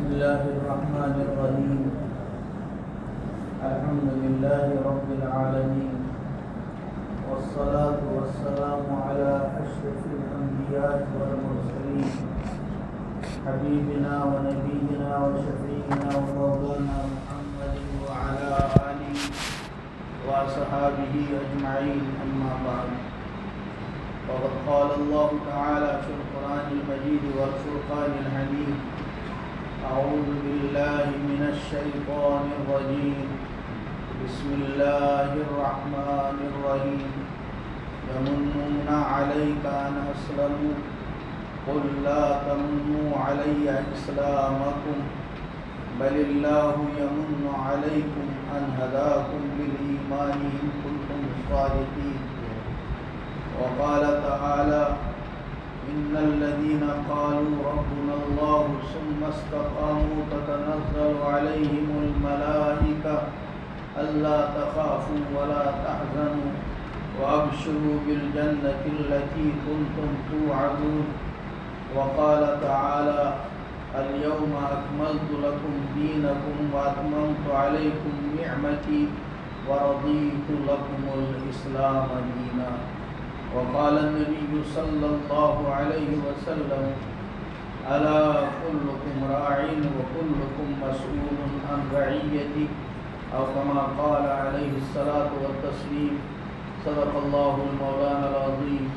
الله الرحمن الرحيم. الحمد لله رب العالمين، والصلاة والسلام على أشرف الأنبياء والمرسلين، حبيبنا ونبينا وشفيعنا ومولانا محمد وعلى آله وصحابه أجمعين. أما بعد، وقد قال الله تعالى في القرآن المجيد والفرقان الحميد: أعوذ بالله من الشيطان الرجيم. بسم الله الرحمن الرحيم. يمنون عليك أن أسلموا قل لا تمنوا علي إسلامكم بل الله يمن عليكم أن هداكم للإيمان إن كنتم صادقين. وقال تعالى: إن الذين قالوا ربنا الله ثم استقاموا تتنزل عليهم الملائكة ألا تخافوا ولا تحزنوا وأبشروا بالجنة التي كنتم توعدون. وقال تعالى: اليوم أكملت لكم دينكم وأتممت عليكم نعمتي ورضيت لكم الإسلام دينا. وقال النبي صلى الله عليه وسلم: ألا كلكم راع وكلكم مسؤول عن رعيته، أو كما قال عليه الصلاة والتسليم. صدق الله المولانا العظيم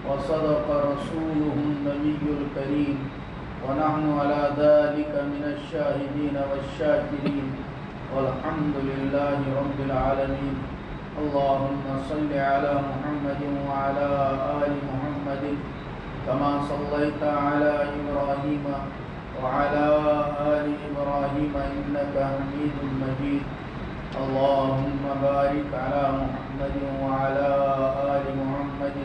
وصدق رسوله النبي الكريم، ونحن على ذلك من الشاهدين والشاكرين، والحمد لله رب العالمين. اللهم صل على محمد وعلى آل محمد كما صليت على إبراهيم وعلى آل إبراهيم إنك حميد مجيد. اللهم بارك على محمد وعلى آل محمد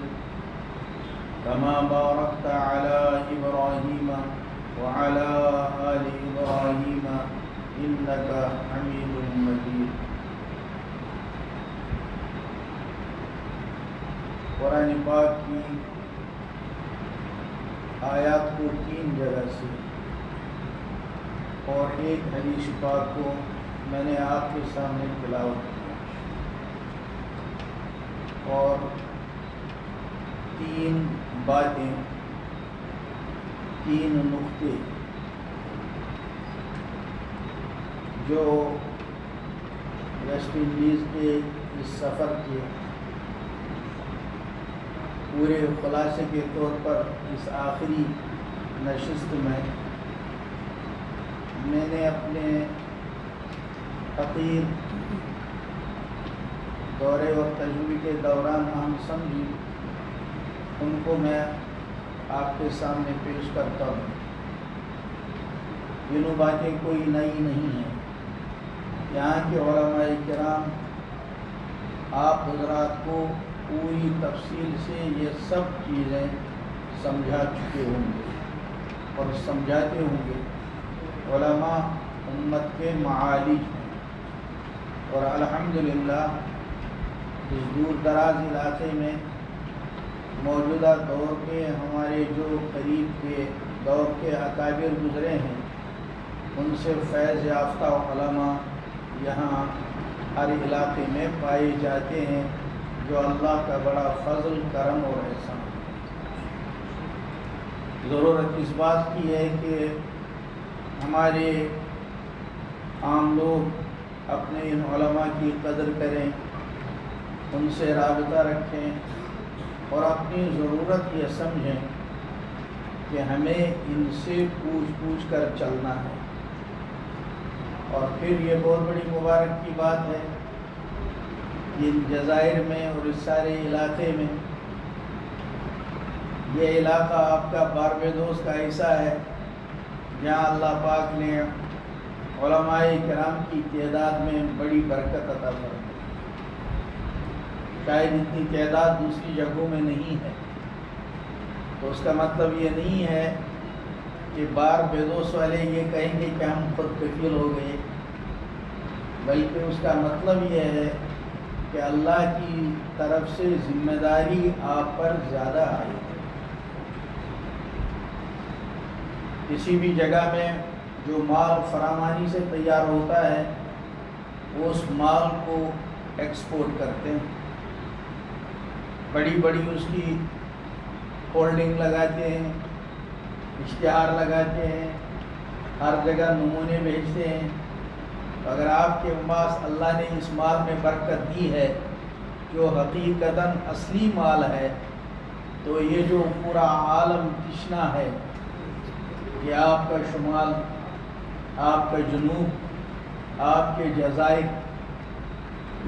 كما باركت على إبراهيم وعلى آل إبراهيم إنك حميد مجيد. قرآن پاک کی آیات کو 3 جگہ سے اور ایک حدیث پاک کو میں نے آپ کے سامنے تلاوت کیا، اور 3 باتیں، 3 نقطے جو ویسٹ انڈیز کے اس سفر کے پورے خلاصے کے طور پر اس آخری نشست میں نے اپنے حقیر دورے اور تجربے کے دوران ہم سمجھی، ان کو میں آپ کے سامنے پیش کرتا ہوں۔ یہ باتیں کوئی نئی نہیں ہیں، یہاں کے علماء کرام آپ حضرات کو پوری تفصیل سے یہ سب چیزیں سمجھا چکے ہوں گے اور سمجھاتے ہوں گے۔ علماء امت کے معالج ہیں، اور الحمدللہ اس دور دراز علاقے میں موجودہ دور کے ہمارے جو قریب کے دور کے اکابر گزرے ہیں، ان سے فیض یافتہ علماء یہاں ہر علاقے میں پائے جاتے ہیں، جو اللہ کا بڑا فضل، کرم اور احسان۔ ضرورت اس بات کی ہے کہ ہمارے عام لوگ اپنے ان علماء کی قدر کریں، ان سے رابطہ رکھیں، اور اپنی ضرورت یہ سمجھیں کہ ہمیں ان سے پوچھ کر چلنا ہے۔ اور پھر یہ بہت بڑی مبارک کی بات ہے، ان جزائر میں اور اس سارے علاقے میں، یہ علاقہ آپ کا باربیدوس کا حصہ ہے، جہاں اللہ پاک نے علماء کرام کی تعداد میں بڑی برکت عطا فرمائی۔ شاید اتنی تعداد دوسری جگہوں میں نہیں ہے، تو اس کا مطلب یہ نہیں ہے کہ باربیدوس والے یہ کہیں گے کہ ہم خود کفیل ہو گئے، بلکہ اس کا مطلب یہ ہے کہ اللہ کی طرف سے ذمہ داری آپ پر زیادہ آئی ہے۔ کسی بھی جگہ میں جو مال فراوانی سے تیار ہوتا ہے وہ اس مال کو ایکسپورٹ کرتے ہیں، بڑی بڑی اس کی ہولڈنگ لگاتے ہیں، اشتہار لگاتے ہیں، ہر جگہ نمونے بھیجتے ہیں۔ اگر آپ کے پاس اللہ نے اس مال میں برکت دی ہے جو حقیقتاً اصلی مال ہے، تو یہ جو پورا عالم تشنا ہے کہ آپ کا شمال، آپ کا جنوب، آپ کے جزائر،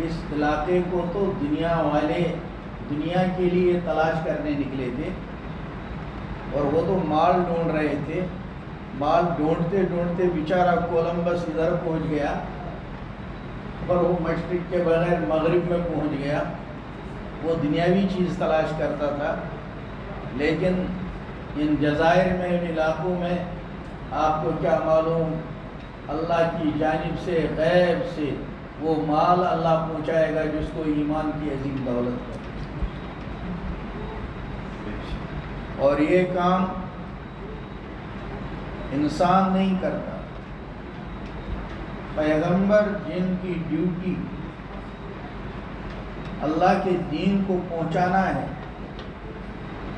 اس علاقے کو تو دنیا والے دنیا کے لیے تلاش کرنے نکلے تھے، اور وہ تو مال ڈھونڈ رہے تھے۔ مال ڈھونڈتے ڈھونڈتے بیچارہ کولمبس ادھر پہنچ گیا، اور وہ مشرق کے بغیر مغرب میں پہنچ گیا۔ وہ دنیاوی چیز تلاش کرتا تھا، لیکن ان جزائر میں، ان علاقوں میں آپ کو کیا معلوم، اللہ کی جانب سے غیب سے وہ مال اللہ پہنچائے گا جس کو ایمان کی عظیم دولت ہے۔ اور یہ کام انسان نہیں کرتا، پیغمبر جن کی ڈیوٹی اللہ کے دین کو پہنچانا ہے،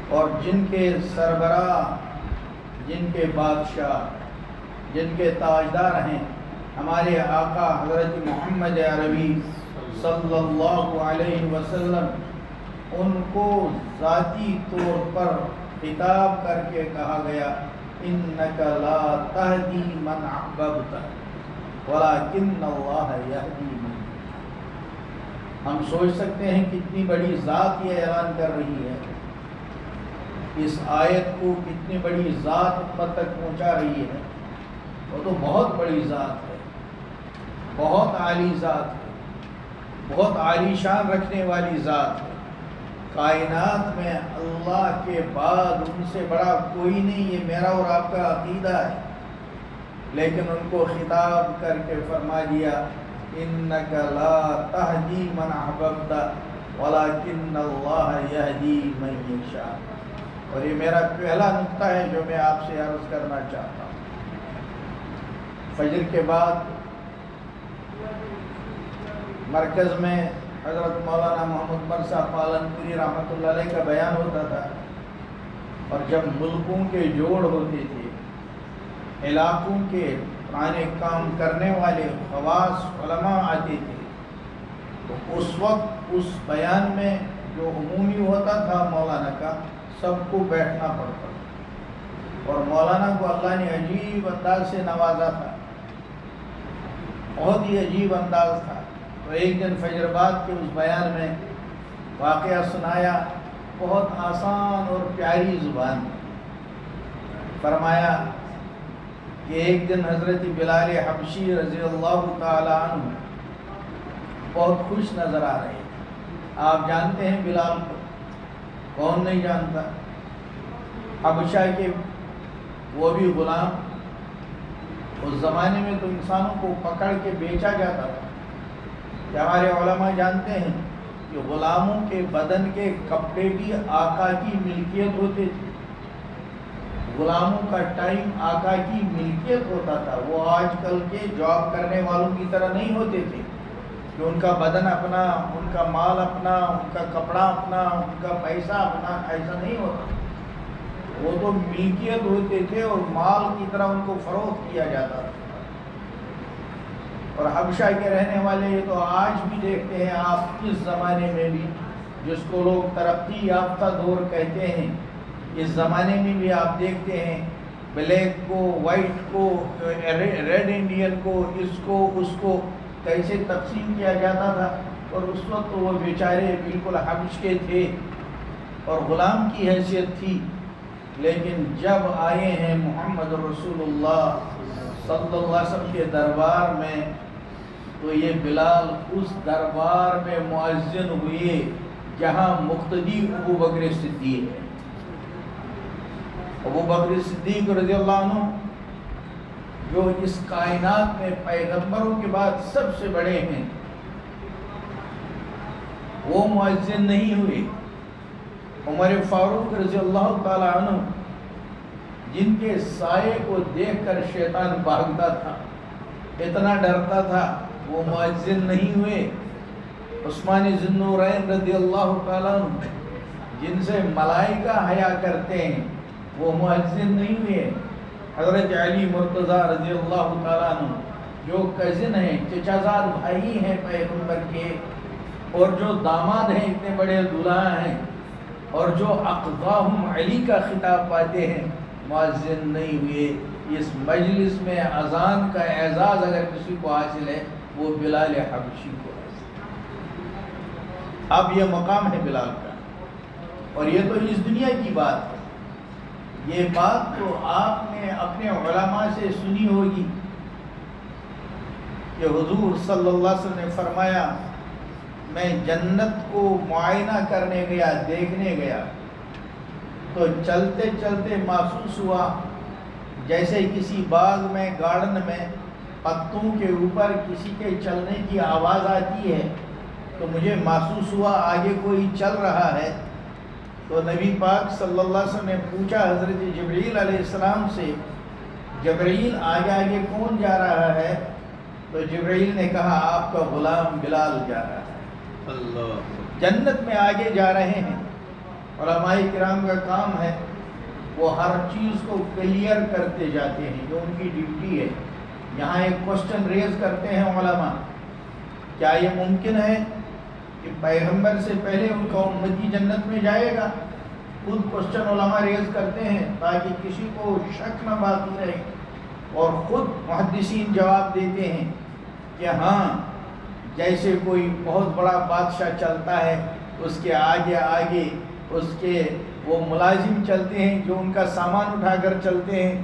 اور جن کے سربراہ، جن کے بادشاہ، جن کے تاجدار ہیں ہمارے آقا حضرت محمد عربی صلی اللہ علیہ وسلم، ان کو ذاتی طور پر خطاب کر کے کہا گیا انک لا تہدی من احببت ولکن اللہ یہدی من۔ ہم سوچ سکتے ہیں کتنی بڑی ذات یہ اعلان کر رہی ہے، اس آیت کو کتنی بڑی ذات امت تک پہنچا رہی ہے۔ وہ تو بہت بڑی ذات ہے، بہت عالی ذات ہے، بہت عالی شان رکھنے والی ذات ہے۔ کائنات میں اللہ کے بعد ان سے بڑا کوئی نہیں، یہ میرا اور آپ کا عقیدہ ہے، لیکن ان کو خطاب کر کے فرما دیا انک لا تہدی من احببت ولکن اللہ یہدی من یشاء۔ اور یہ میرا پہلا نقطہ ہے جو میں آپ سے عرض کرنا چاہتا ہوں۔ فجر کے بعد مرکز میں حضرت مولانا محمد مرزا پالن پوری رحمۃ اللہ علیہ کا بیان ہوتا تھا، اور جب ملکوں کے جوڑ ہوتے تھے، علاقوں کے پرانے کام کرنے والے خواص علماء آتے تھے، تو اس وقت اس بیان میں جو عمومی ہوتا تھا مولانا کا، سب کو بیٹھنا پڑتا تھا، اور مولانا کو اللہ نے عجیب انداز سے نوازا تھا، بہت ہی عجیب انداز تھا۔ تو ایک دن فجر بعد کے اس بیان میں واقعہ سنایا، بہت آسان اور پیاری زبان میں فرمایا کہ ایک دن حضرت بلال حبشی رضی اللہ تعالی عنہ بہت خوش نظر آ رہے ہیں۔ آپ جانتے ہیں بلال کو، کون نہیں جانتا، حبشہ کے وہ بھی غلام۔ اس زمانے میں تو انسانوں کو پکڑ کے بیچا جاتا تھا، کہ ہمارے علماء جانتے ہیں کہ غلاموں کے بدن کے کپڑے بھی آقا کی ملکیت ہوتے تھے، غلاموں کا ٹائم آقا کی ملکیت ہوتا تھا۔ وہ آج کل کے جاب کرنے والوں کی طرح نہیں ہوتے تھے کہ ان کا بدن اپنا، ان کا مال اپنا، ان کا کپڑا اپنا، ان کا پیسہ اپنا، ایسا نہیں ہوتا۔ وہ تو ملکیت ہوتے تھے اور مال کی طرح ان کو فروخت کیا جاتا تھا۔ اور حبشہ کے رہنے والے یہ تو آج بھی دیکھتے ہیں آپ، اس زمانے میں بھی جس کو لوگ ترقی یافتہ دور کہتے ہیں، اس زمانے میں بھی آپ دیکھتے ہیں بلیک کو، وائٹ کو، ریڈ انڈین کو، اس کو کیسے تقسیم کیا جاتا تھا۔ اور اس وقت وہ بیچارے بالکل حبش کے تھے اور غلام کی حیثیت تھی، لیکن جب آئے ہیں محمد رسول اللہ صلی اللہ علیہ وسلم کے دربار میں، تو یہ بلال اس دربار میں مؤذن ہوئے جہاں مقتدی ابو بکر صدیق ہے۔ ابو بکر صدیق رضی اللہ عنہ جو اس کائنات میں پیغمبروں کے بعد سب سے بڑے ہیں، وہ مؤذن نہیں ہوئے۔ عمر فاروق رضی اللہ تعالی عنہ جن کے سائے کو دیکھ کر شیطان بھاگتا تھا، اتنا ڈرتا تھا، وہ مؤذن نہیں ہوئے۔ عثمان ذی النورین رضی اللہ تعالیٰ عنہ جن سے ملائکہ حیا کرتے ہیں، وہ مؤذن نہیں ہوئے۔ حضرت علی مرتضیٰ رضی اللہ تعالیٰ عنہ جو کزن ہیں، چچا زاد بھائی ہیں پیغمبر کے، اور جو داماد ہیں، اتنے بڑے دلہا ہیں، اور جو اقضاہم علی کا خطاب پاتے ہیں، مؤذن نہیں ہوئے۔ اس مجلس میں اذان کا اعزاز اگر کسی کو حاصل ہے وہ بلال حبشی کو حاصل ہے۔ اب یہ مقام ہے بلال کا، اور یہ تو اس دنیا کی بات ہے۔ یہ بات تو آپ نے اپنے علماء سے سنی ہوگی کہ حضور صلی اللہ علیہ وسلم نے فرمایا، میں جنت کو معائنہ کرنے گیا، دیکھنے گیا، تو چلتے چلتے محسوس ہوا جیسے کسی باغ میں، گارڈن میں پتوں کے اوپر کسی کے چلنے کی آواز آتی ہے، تو مجھے محسوس ہوا آگے کوئی چل رہا ہے۔ تو نبی پاک صلی اللہ علیہ وسلم نے پوچھا حضرت جبرائیل علیہ السلام سے، جبرائیل آگے آگے کون جا رہا ہے؟ تو جبرائیل نے کہا آپ کا غلام بلال جا رہا ہے۔ اللہ، جنت میں آگے جا رہے ہیں۔ علماء کرام کا کام ہے وہ ہر چیز کو کلیئر کرتے جاتے ہیں، جو ان کی ڈیوٹی ہے۔ یہاں ایک کوسچن ریز کرتے ہیں علماء، کیا یہ ممکن ہے کہ پیغمبر سے پہلے ان کا امتی جنت میں جائے گا؟ خود کوسچن علماء ریز کرتے ہیں تاکہ کسی کو شک نہ باقی رہے، اور خود محدثین جواب دیتے ہیں کہ ہاں، جیسے کوئی بہت بڑا بادشاہ چلتا ہے، اس کے آگے آگے اس کے وہ ملازم چلتے ہیں جو ان کا سامان اٹھا کر چلتے ہیں،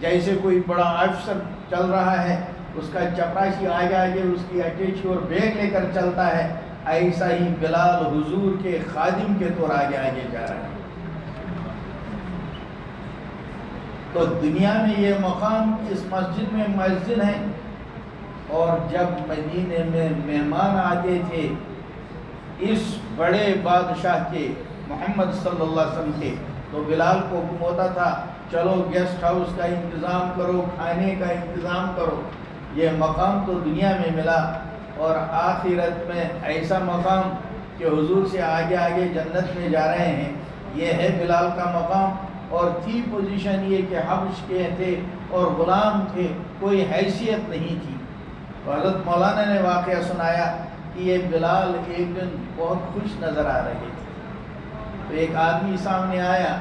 جیسے کوئی بڑا افسر چل رہا ہے، اس کا چپراسی آگے آگے اس کی اٹیچی اور بیگ لے کر چلتا ہے، ایسا ہی بلال حضور کے خادم کے طور آگے آگے جا رہا ہے۔ تو دنیا میں یہ مقام اس مسجد میں مؤذن ہے، اور جب مدینے میں مہمان آتے تھے اس بڑے بادشاہ کے، محمد صلی اللہ علیہ وسلم کے، تو بلال کو حکم ہوتا تھا چلو گیسٹ ہاؤس کا انتظام کرو، کھانے کا انتظام کرو۔ یہ مقام تو دنیا میں ملا، اور آخرت میں ایسا مقام کہ حضور سے آگے آگے جنت میں جا رہے ہیں، یہ ہے بلال کا مقام۔ اور تھی پوزیشن یہ کہ حبش کے تھے اور غلام تھے، کوئی حیثیت نہیں تھی۔ تو حضرت مولانا نے واقعہ سنایا کہ یہ بلال ایک دن بہت خوش نظر آ رہے تھے، تو ایک آدمی سامنے آیا،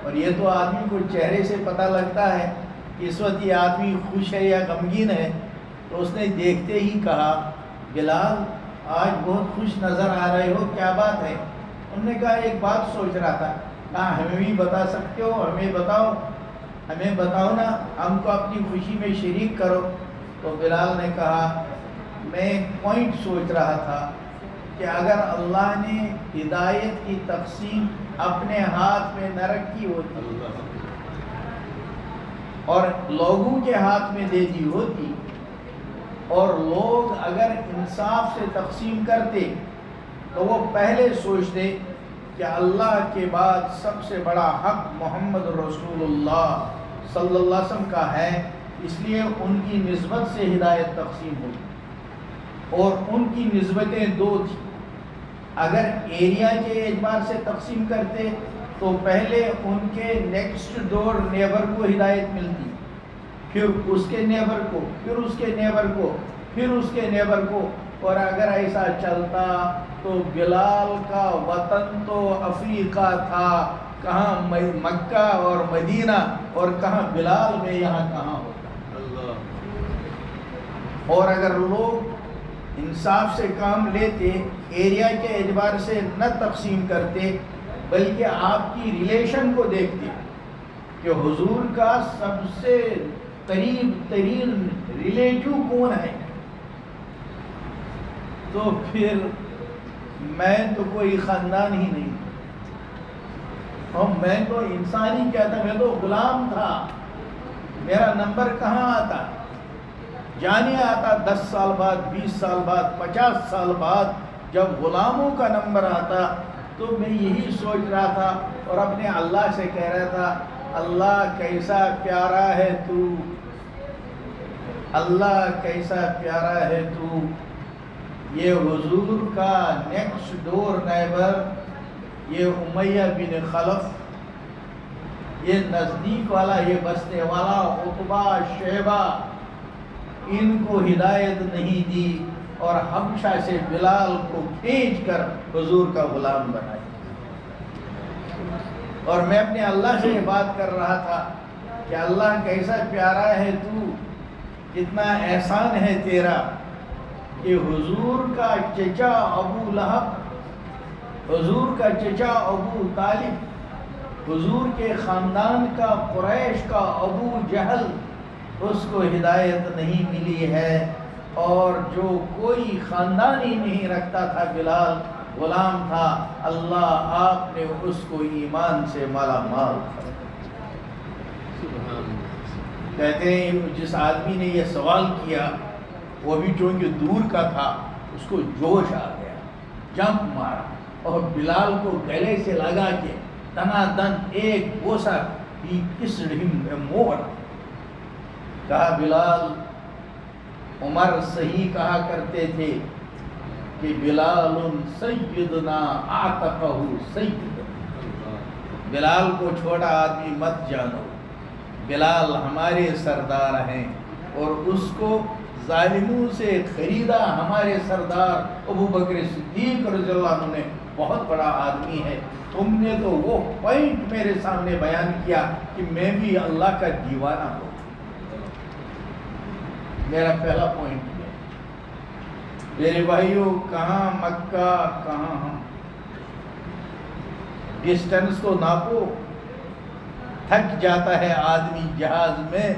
اور یہ تو آدمی کو چہرے سے پتہ لگتا ہے کہ اس وقت یہ آدمی خوش ہے یا غمگین ہے۔ تو اس نے دیکھتے ہی کہا، بلال آج بہت خوش نظر آ رہے ہو، کیا بات ہے؟ انہوں نے کہا ایک بات سوچ رہا تھا۔ کہا ہمیں بھی بتا سکتے ہو، ہمیں بتاؤ نا، ہم کو اپنی خوشی میں شریک کرو۔ تو بلال نے کہا میں ایک پوائنٹ سوچ رہا تھا کہ اگر اللہ نے ہدایت کی تقسیم اپنے ہاتھ میں نہ رکھی ہوتی اور لوگوں کے ہاتھ میں دے دی ہوتی، اور لوگ اگر انصاف سے تقسیم کرتے، تو وہ پہلے سوچتے کہ اللہ کے بعد سب سے بڑا حق محمد رسول اللہ صلی اللہ علیہ وسلم کا ہے، اس لیے ان کی نسبت سے ہدایت تقسیم ہوئی۔ اور ان کی نسبتیں دو تھیں، اگر ایریا کے اعتبار سے تقسیم کرتے تو پہلے ان کے نیکسٹ ڈور نیبر کو ہدایت ملتی، پھر اس کے نیبر کو، پھر اس کے نیبر کو، پھر اس کے نیبر کو، اور اگر ایسا چلتا تو بلال کا وطن تو افریقہ تھا، کہاں مکہ اور مدینہ، اور کہاں بلال میں یہاں کہاں ہوتا اللہ۔ اور اگر لوگ انصاف سے کام لیتے، ایریا کے اعتبار سے نہ تقسیم کرتے، بلکہ آپ کی ریلیشن کو دیکھتے کہ حضور کا سب سے قریب ترین ریلیٹیو کون ہے، تو پھر میں تو کوئی خاندان ہی نہیں، اور میں تو انسان ہی کیا تھا، میں تو غلام تھا، میرا نمبر کہاں آتا؟ جانے آتا 10 سال بعد، 20 سال بعد، 50 سال بعد جب غلاموں کا نمبر آتا، تو میں یہی سوچ رہا تھا اور اپنے اللہ سے کہہ رہا تھا اللہ کیسا پیارا ہے تو، اللہ کیسا پیارا ہے تو۔ یہ حضور کا نیکسٹ ڈور نیبر، یہ امیہ بن خلف، یہ نزدیک والا، یہ بسنے والا عتبہ شیبہ، ان کو ہدایت نہیں دی اور حبشہ سے بلال کو کھینچ کر حضور کا غلام بنایا۔ اور میں اپنے اللہ سے یہ بات کر رہا تھا کہ اللہ کیسا پیارا ہے تو، کتنا احسان ہے تیرا کہ حضور کا چچا ابو لہب، حضور کا چچا ابو طالب، حضور کے خاندان کا قریش کا ابو جہل، اس کو ہدایت نہیں ملی ہے، اور جو کوئی خاندان ہی نہیں رکھتا تھا بلال، غلام تھا، اللہ آپ نے اس کو ایمان سے مالا مال کر دیا۔ کہتے ہیں جس آدمی نے یہ سوال کیا وہ بھی چونکہ دور کا تھا، اس کو جوش آ گیا، جمپ مارا اور بلال کو گلے سے لگا کے تنا دن ایک بوسہ ہی کسڈ ہم مور۔ کہا بلال، عمر صحیح کہا کرتے تھے کہ بلال سیدنا اعتقہ سید، بلال کو چھوٹا آدمی مت جانو، بلال ہمارے سردار ہیں، اور اس کو ظالموں سے خریدا ہمارے سردار ابو بکر صدیق رضی اللہ عنہ نے، بہت بڑا آدمی ہے۔ تم نے تو وہ پوائنٹ میرے سامنے بیان کیا کہ میں بھی اللہ کا دیوانہ ہوں۔ میرا پہلا پوائنٹ ہے میرے بھائیوں، کہاں مکہ کہاں ہم، ڈسٹنس کو ناپو، تھک جاتا ہے آدمی جہاز میں،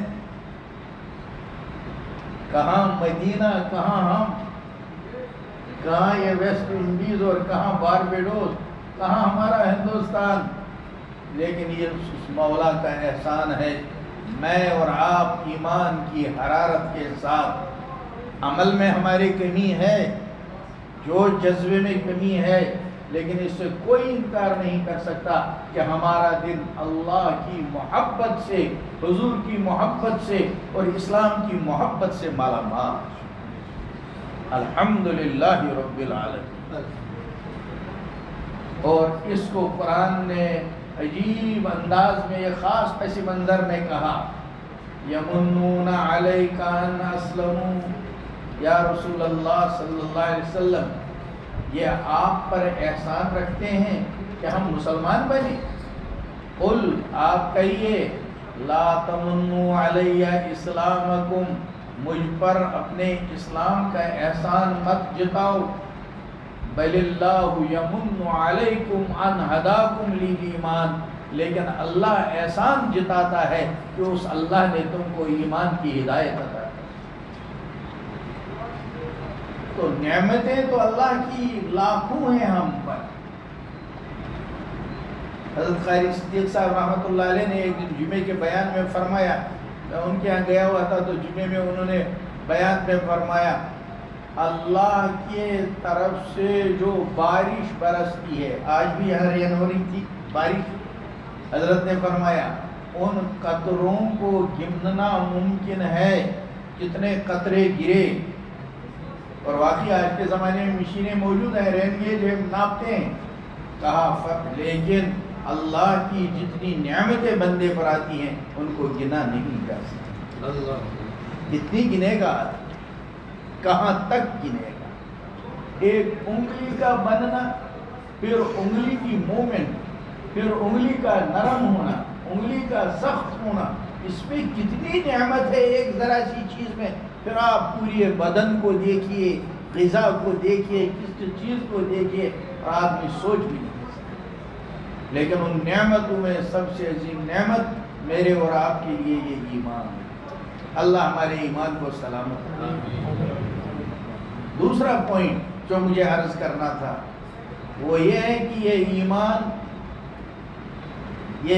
کہاں مدینہ کہاں ہم، کہاں یہ ویسٹ انڈیز اور کہاں باربیڈوس، کہاں ہمارا ہندوستان۔ لیکن یہ اس مولا کا احسان ہے، میں اور آپ ایمان کی حرارت کے ساتھ، عمل میں ہماری کمی ہے، جو جذبے میں کمی ہے، لیکن اس سے کوئی انکار نہیں کر سکتا کہ ہمارا دل اللہ کی محبت سے، حضور کی محبت سے اور اسلام کی محبت سے مالا مال۔ الحمدللہ رب العالمین۔ اور اس کو قرآن نے عجیب انداز میں، یہ خاص پس منظر میں کہا، یمنون علیک ان اسلموا، یا رسول اللہ صلی اللہ علیہ وسلم، یہ آپ پر احسان رکھتے ہیں کہ ہم مسلمان بنے؟ قل، آپ کہیے، لا تمنوا علی اسلامکم، مجھ پر اپنے اسلام کا احسان مت جتاؤ، بل اللہ یمن علیکم ان ہداکم للایمان، لیکن اللہ احسان جتاتا ہے کہ اس اللہ نے تم کو ایمان کی ہدایت عطا کی۔ تو نعمتیں تو اللہ کی لاکھوں ہیں ہم پر۔ حضرت قاری صدیق صاحب رحمۃ اللہ علیہ نے ایک دن جمعے کے بیان میں فرمایا، میں ان کے یہاں گیا ہوا تھا تو جمعے میں انہوں نے بیان میں فرمایا، اللہ کے طرف سے جو بارش برستی ہے، آج بھی یہاں رین ہو رہی تھی بارش، حضرت نے فرمایا ان قطروں کو گننا ممکن ہے کتنے قطرے گرے، اور واقعی آج کے زمانے میں مشینیں موجود ہیں، رین گیج ہم ناپتے ہیں، کہا لیکن اللہ کی جتنی نعمتیں بندے پر آتی ہیں ان کو گنا نہیں جا سکتا۔ کتنی گنے گا، کہاں تک گنے گا؟ ایک انگلی کا بننا، پھر انگلی کی مومنٹ، پھر انگلی کا نرم ہونا، انگلی کا سخت ہونا، اس میں کتنی نعمت ہے ایک ذرا سی چیز میں۔ پھر آپ پوری بدن کو دیکھیے، غذا کو دیکھیے، کس چیز کو دیکھیے، اور آدمی سوچ بھی نہیں سکتا۔ لیکن ان نعمتوں میں سب سے عظیم نعمت میرے اور آپ کے لیے یہ ایمان ہے۔ اللہ ہمارے ایمان کو سلامت رکھے۔ دوسرا پوائنٹ جو مجھے عرض کرنا تھا وہ یہ ہے کہ یہ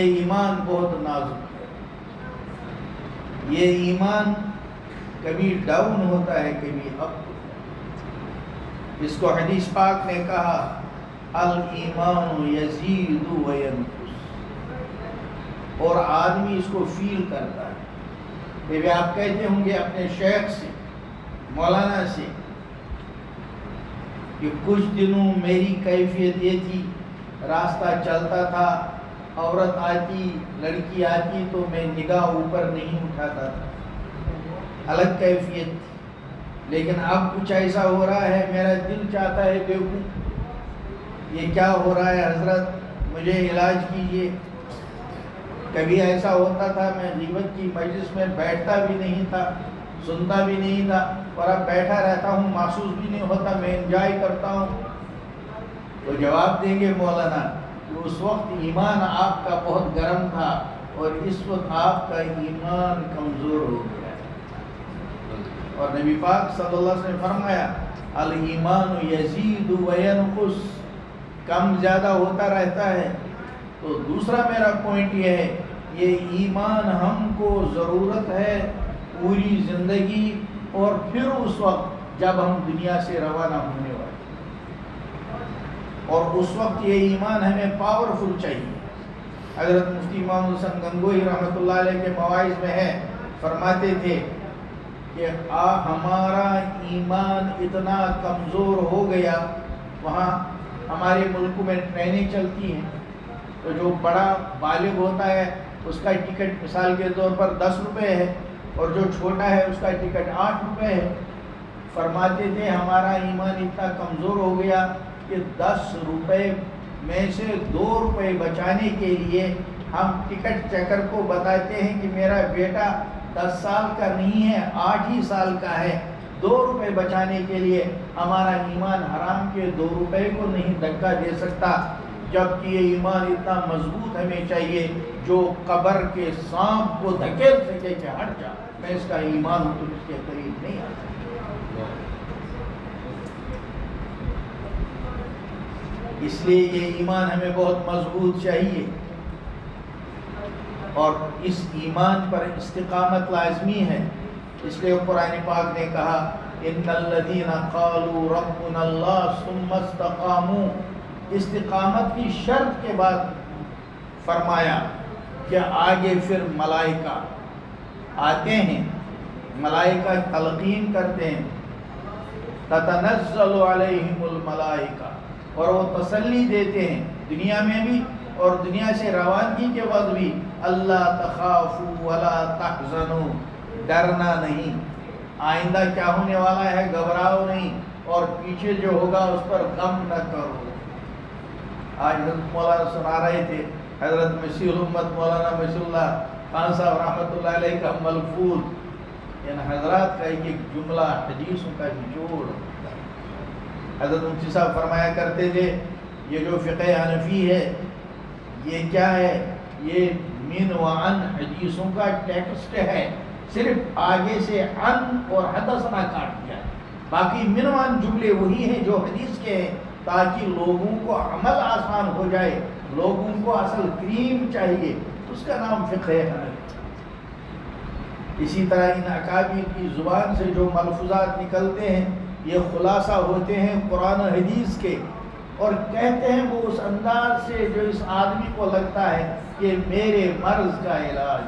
ایمان بہت نازک ہے۔ یہ ایمان کبھی ڈاؤن ہوتا ہے، کبھی اپ ہوتا ہے۔ اس کو حدیث پاک نے کہا، الایمان یزید و ینقص، اور آدمی اس کو فیل کرتا ہے۔ بھی آپ کہتے ہوں گے اپنے شیخ سے، مولانا سے، کہ کچھ دنوں میری کیفیت یہ تھی، راستہ چلتا تھا، عورت آتی، لڑکی آتی تو میں نگاہ اوپر نہیں اٹھاتا تھا، الگ کیفیت تھی، لیکن اب کچھ ایسا ہو رہا ہے میرا دل چاہتا ہے دیکھوں یہ کیا ہو رہا ہے، حضرت مجھے علاج کیجیے۔ کبھی ایسا ہوتا تھا میں غیبت کی مجلس میں بیٹھتا بھی نہیں تھا، سنتا بھی نہیں تھا، اور اب بیٹھا رہتا ہوں، محسوس بھی نہیں ہوتا، میں انجوائے کرتا ہوں۔ تو جواب دیں گے مولانا کہ اس وقت ایمان آپ کا بہت گرم تھا اور اس وقت آپ کا ایمان کمزور ہو گیا ہے۔ اور نبی پاک صلی اللہ علیہ وسلم نے فرمایا الایمان یزید و ینقص، کم زیادہ ہوتا رہتا ہے۔ تو دوسرا میرا پوائنٹ یہ ہے، یہ ایمان ہم کو ضرورت ہے پوری زندگی اور پھر اس وقت جب ہم دنیا سے روانہ ہونے والے، اور اس وقت یہ ایمان ہمیں پاورفل چاہیے۔ حضرت مفتی محمد حسن گنگوہی رحمۃ اللہ علیہ کے مواعظ میں ہے، فرماتے تھے کہ ہمارا ایمان اتنا کمزور ہو گیا، وہاں ہمارے ملک میں ٹرینیں چلتی ہیں تو جو بڑا بالغ ہوتا ہے اس کا ٹکٹ مثال کے طور پر 10 روپے ہے اور جو چھوٹا ہے اس کا ٹکٹ 8 روپے ہے۔ فرماتے تھے ہمارا ایمان اتنا کمزور ہو گیا کہ 10 روپے میں سے 2 روپے بچانے کے لیے ہم ٹکٹ چیکر کو بتاتے ہیں کہ میرا بیٹا 10 سال کا نہیں ہے، 8 ہی سال کا ہے، 2 روپے بچانے کے لیے ہمارا ایمان حرام کے 2 روپے کو نہیں دھکا دے سکتا، جبکہ یہ ایمان اتنا مضبوط ہمیں چاہیے جو قبر کے سانپ کو دھکیل سکے کہ ہٹ جا، میں اس کا ایمان ہوں، تم اس کے قریب نہیں آ سکتے۔ اس لیے یہ ایمان ہمیں بہت مضبوط چاہیے، اور اس ایمان پر استقامت لازمی ہے۔ اس لیے قرآن پاک نے کہا ان الذین قالوا ربنا اللہ ثم استقاموا، استقامت کی شرط کے بعد فرمایا کہ آگے پھر ملائکہ آتے ہیں، ملائکہ تلقین کرتے ہیں، تتنزل علیہم الملائکہ، اور وہ تسلی دیتے ہیں دنیا میں بھی اور دنیا سے روانگی کے وقت بھی، اللہ تخافوا ولا تحزنوا، ڈرنا نہیں، آئندہ کیا ہونے والا ہے گھبراؤ نہیں، اور پیچھے جو ہوگا اس پر غم نہ کرو۔ آج حضرت مولانا سنا رہے تھے، حضرت مسیح الامت مولانا مسیح اللہ خان صاحب رحمۃ اللہ علیہ کا ملفوظ، ان حضرات کا ایک جملہ حدیثوں کا نچوڑ۔ حضرت مفتی صاحب فرمایا کرتے تھے یہ جو فقہ حنفی ہے یہ کیا ہے، یہ من و عن حدیثوں کا ٹیکسٹ ہے، صرف آگے سے عن اور حدثنا کاٹ دیا، باقی من و عن جملے وہی ہیں جو حدیث کے ہیں، تاکہ لوگوں کو عمل آسان ہو جائے، لوگوں کو اصل کریم چاہیے، اس کا نام فقہ حنفی۔ اسی طرح ان اکابر کی زبان سے جو ملفوظات نکلتے ہیں یہ خلاصہ ہوتے ہیں قرآن و حدیث کے، اور کہتے ہیں وہ اس انداز سے جو اس آدمی کو لگتا ہے کہ میرے مرض کا علاج۔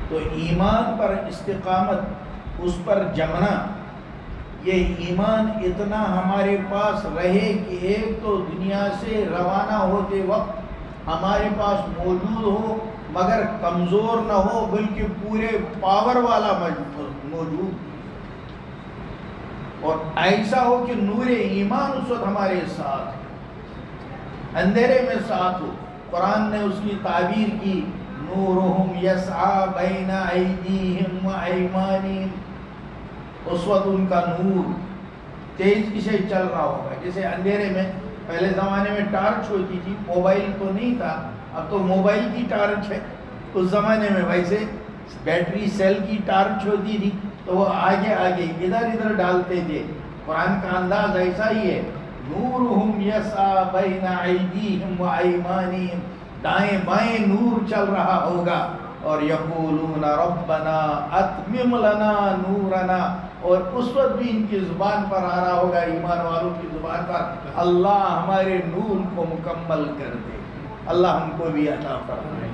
تو ایمان پر استقامت، اس پر جمنا، یہ ایمان اتنا ہمارے پاس رہے کہ ایک تو دنیا سے روانہ ہوتے وقت ہمارے پاس موجود ہو مگر کمزور نہ ہو، بلکہ پورے پاور والا موجود، اور ایسا ہو کہ نور ایمان اس وقت ہمارے ساتھ، اندھیرے میں ساتھ ہو۔ قرآن نے اس کی تعبیر کی نورہم یسعی بین ایدیہم و ایمانہم، اس وقت ان کا نور تیزی سے چل رہا ہوگا، جیسے اندھیرے میں پہلے زمانے میں ٹارچ ہوتی تھی، موبائل تو نہیں تھا، اب تو موبائل کی ٹارچ ہے، اس زمانے میں ویسے بیٹری سیل کی ٹارچ ہوتی تھی تو وہ آگے آگے ادھر ادھر ڈالتے تھے۔ قرآن کا انداز ایسا ہی ہے، نورہم یسعی بین ایدیہم و ایمانہم، دائیں بائیں نور چل رہا ہوگا، اور یقولون ربنا اتمم لنا نورنا، اور اس وقت بھی ان کی زبان پر آ رہا ہوگا، ایمان والوں کی زبان پر، اللہ ہمارے نور کو مکمل کر دے، اللہ ہم کو بھی عطا فرمائے۔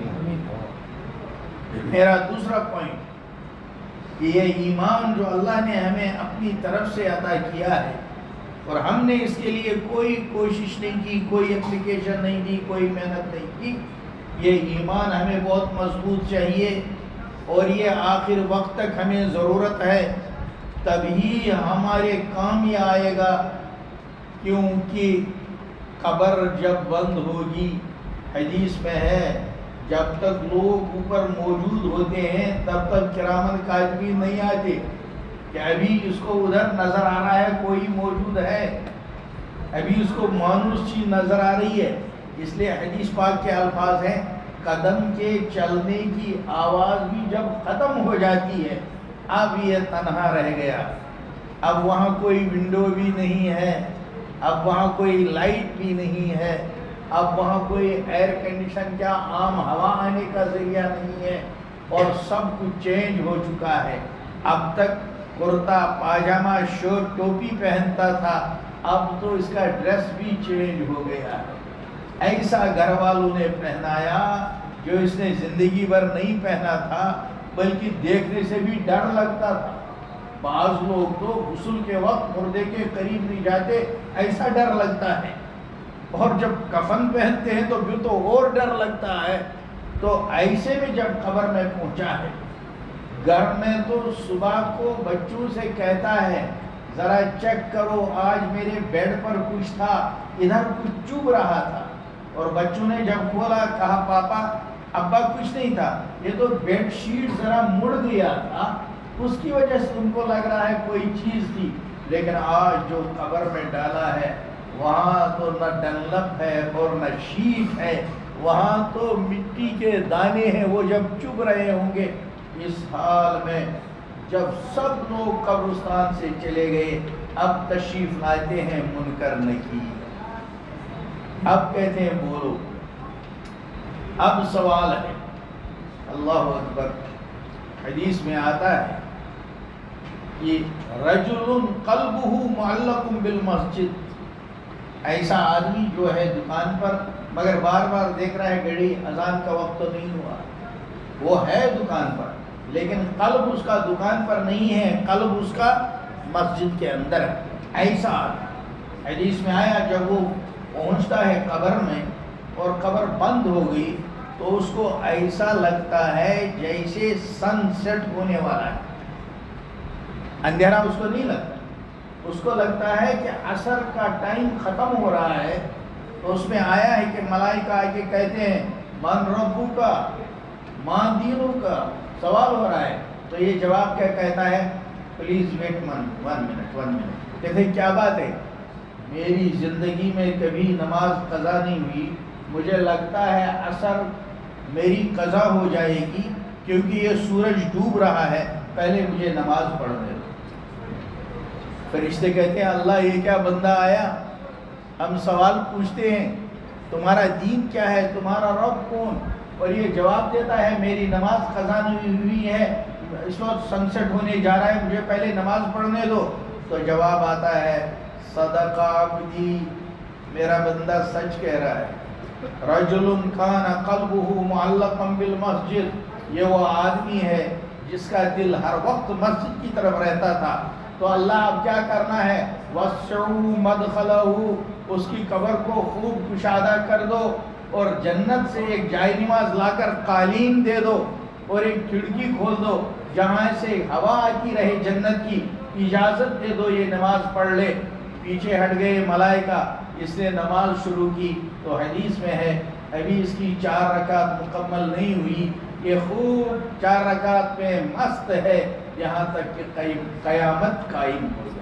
میرا دوسرا پوائنٹ کہ یہ ایمان جو اللہ نے ہمیں اپنی طرف سے عطا کیا ہے اور ہم نے اس کے لیے کوئی کوشش نہیں کی، کوئی اپلیکیشن نہیں دی، کوئی محنت نہیں کی، یہ ایمان ہمیں بہت مضبوط چاہیے اور یہ آخر وقت تک ہمیں ضرورت ہے، تبھی ہمارے کام یہ آئے گا، کیونکہ قبر جب بند ہوگی، حدیث میں ہے جب تک لوگ اوپر موجود ہوتے ہیں تب تک کرامن کاتبین نہیں آتے کہ ابھی اس کو ادھر نظر آ رہا ہے کوئی موجود ہے، ابھی اس کو مانوس چیز نظر آ رہی ہے۔ اس لیے حدیث پاک کے الفاظ ہیں قدم کے چلنے کی آواز بھی جب ختم ہو جاتی ہے اب یہ تنہا رہ گیا، اب وہاں کوئی ونڈو بھی نہیں ہے، اب وہاں کوئی لائٹ بھی نہیں ہے، اب وہاں کوئی ایئر کنڈیشن کیا عام ہوا آنے کا ذریعہ نہیں ہے، اور سب کچھ چینج ہو چکا ہے۔ اب تک کرتا پاجامہ شرٹ ٹوپی پہنتا تھا، اب تو اس کا ڈریس بھی چینج ہو گیا ہے، ایسا گھر والوں نے پہنایا جو اس نے زندگی بھر نہیں پہنا تھا، بلکہ دیکھنے سے بھی ڈر لگتا تھا۔ بعض لوگ تو غسل کے وقت مردے کے قریب نہیں جاتے، ایسا ڈر لگتا ہے، اور جب کفن پہنتے ہیں تو پھر تو اور ڈر لگتا ہے۔ تو ایسے میں جب قبر میں پہنچا ہے، گھر میں تو صبح کو بچوں سے کہتا ہے ذرا چیک کرو آج میرے بیڈ پر کچھ تھا، ادھر کچھ چبھ رہا تھا، اور بچوں نے جب کھولا کہا پاپا ابا کچھ نہیں تھا، یہ تو بیڈ شیٹ ذرا مڑ گیا تھا، اس کی وجہ سے ان کو لگ رہا ہے کوئی چیز تھی۔ لیکن آج جو قبر میں ڈالا ہے وہاں تو نہ ڈنلپ ہے اور نہ شیٹ ہے، وہاں تو مٹی کے دانے ہیں، وہ جب چبھ رہے ہوں گے۔ اس حال میں جب سب لوگ قبرستان سے چلے گئے، اب تشریف لاتے ہیں منکر نکیر، اب کہتے ہیں بولو، اب سوال ہے۔ اللہ اکبر، حدیث میں آتا ہے کہ رجل قلبہ معلق بالمسجد، ایسا آدمی جو ہے دکان پر مگر بار بار دیکھ رہا ہے گھڑی، اذان کا وقت تو نہیں ہوا، وہ ہے دکان پر لیکن قلب اس کا دکان پر نہیں ہے، قلب اس کا مسجد کے اندر ہے، ایسا آدمی۔ حدیث میں آیا جب وہ پہنچتا ہے قبر میں اور قبر بند ہو گئی تو اس کو ایسا لگتا ہے جیسے سن سیٹ ہونے والا ہے، اندھیرا اس کو نہیں لگتا، اس کو لگتا ہے کہ عصر کا ٹائم ختم ہو رہا ہے۔ تو اس میں آیا ہے کہ ملائکہ آ کے کہتے ہیں من ربو کا مان دینوں کا، سوال ہو رہا ہے تو یہ جواب کیا کہتا ہے، پلیز ویٹ ون منٹ۔ کہتے ہیں کیا بات ہے، میری زندگی میں کبھی نماز قضا نہیں ہوئی، مجھے لگتا ہے عصر میری قضا ہو جائے گی کیونکہ یہ سورج ڈوب رہا ہے، پہلے مجھے نماز پڑھنے دو۔ فرشتے کہتے ہیں اللہ یہ کیا بندہ آیا، ہم سوال پوچھتے ہیں تمہارا دین کیا ہے، تمہارا رب کون، اور یہ جواب دیتا ہے میری نماز قضا نہیں ہوئی ہے، اس وقت سن سیٹ ہونے جا رہا ہے، مجھے پہلے نماز پڑھنے دو۔ تو جواب آتا ہے صدق عبدی، میرا بندہ سچ کہہ رہا ہے، رجل کان قلبہ معلقا بالمسجد، یہ وہ آدمی ہے جس کا دل ہر وقت مسجد کی طرف رہتا تھا۔ تو اللہ اب کیا کرنا ہے، وسعوا مدخلہ، اس کی قبر کو خوب کشادہ کر دو اور جنت سے ایک جائے نماز لا کر قالین دے دو اور ایک کھڑکی کھول دو جہاں سے ہوا آتی رہے جنت کی، اجازت دے دو یہ نماز پڑھ لے۔ پیچھے ہٹ گئے ملائکہ، اس نے نماز شروع کی تو حدیث میں ہے ابھی اس کی 4 رکعت مکمل نہیں ہوئی، یہ خوب 4 رکعت میں مست ہے یہاں تک کہ قیامت قائم ہو جائے۔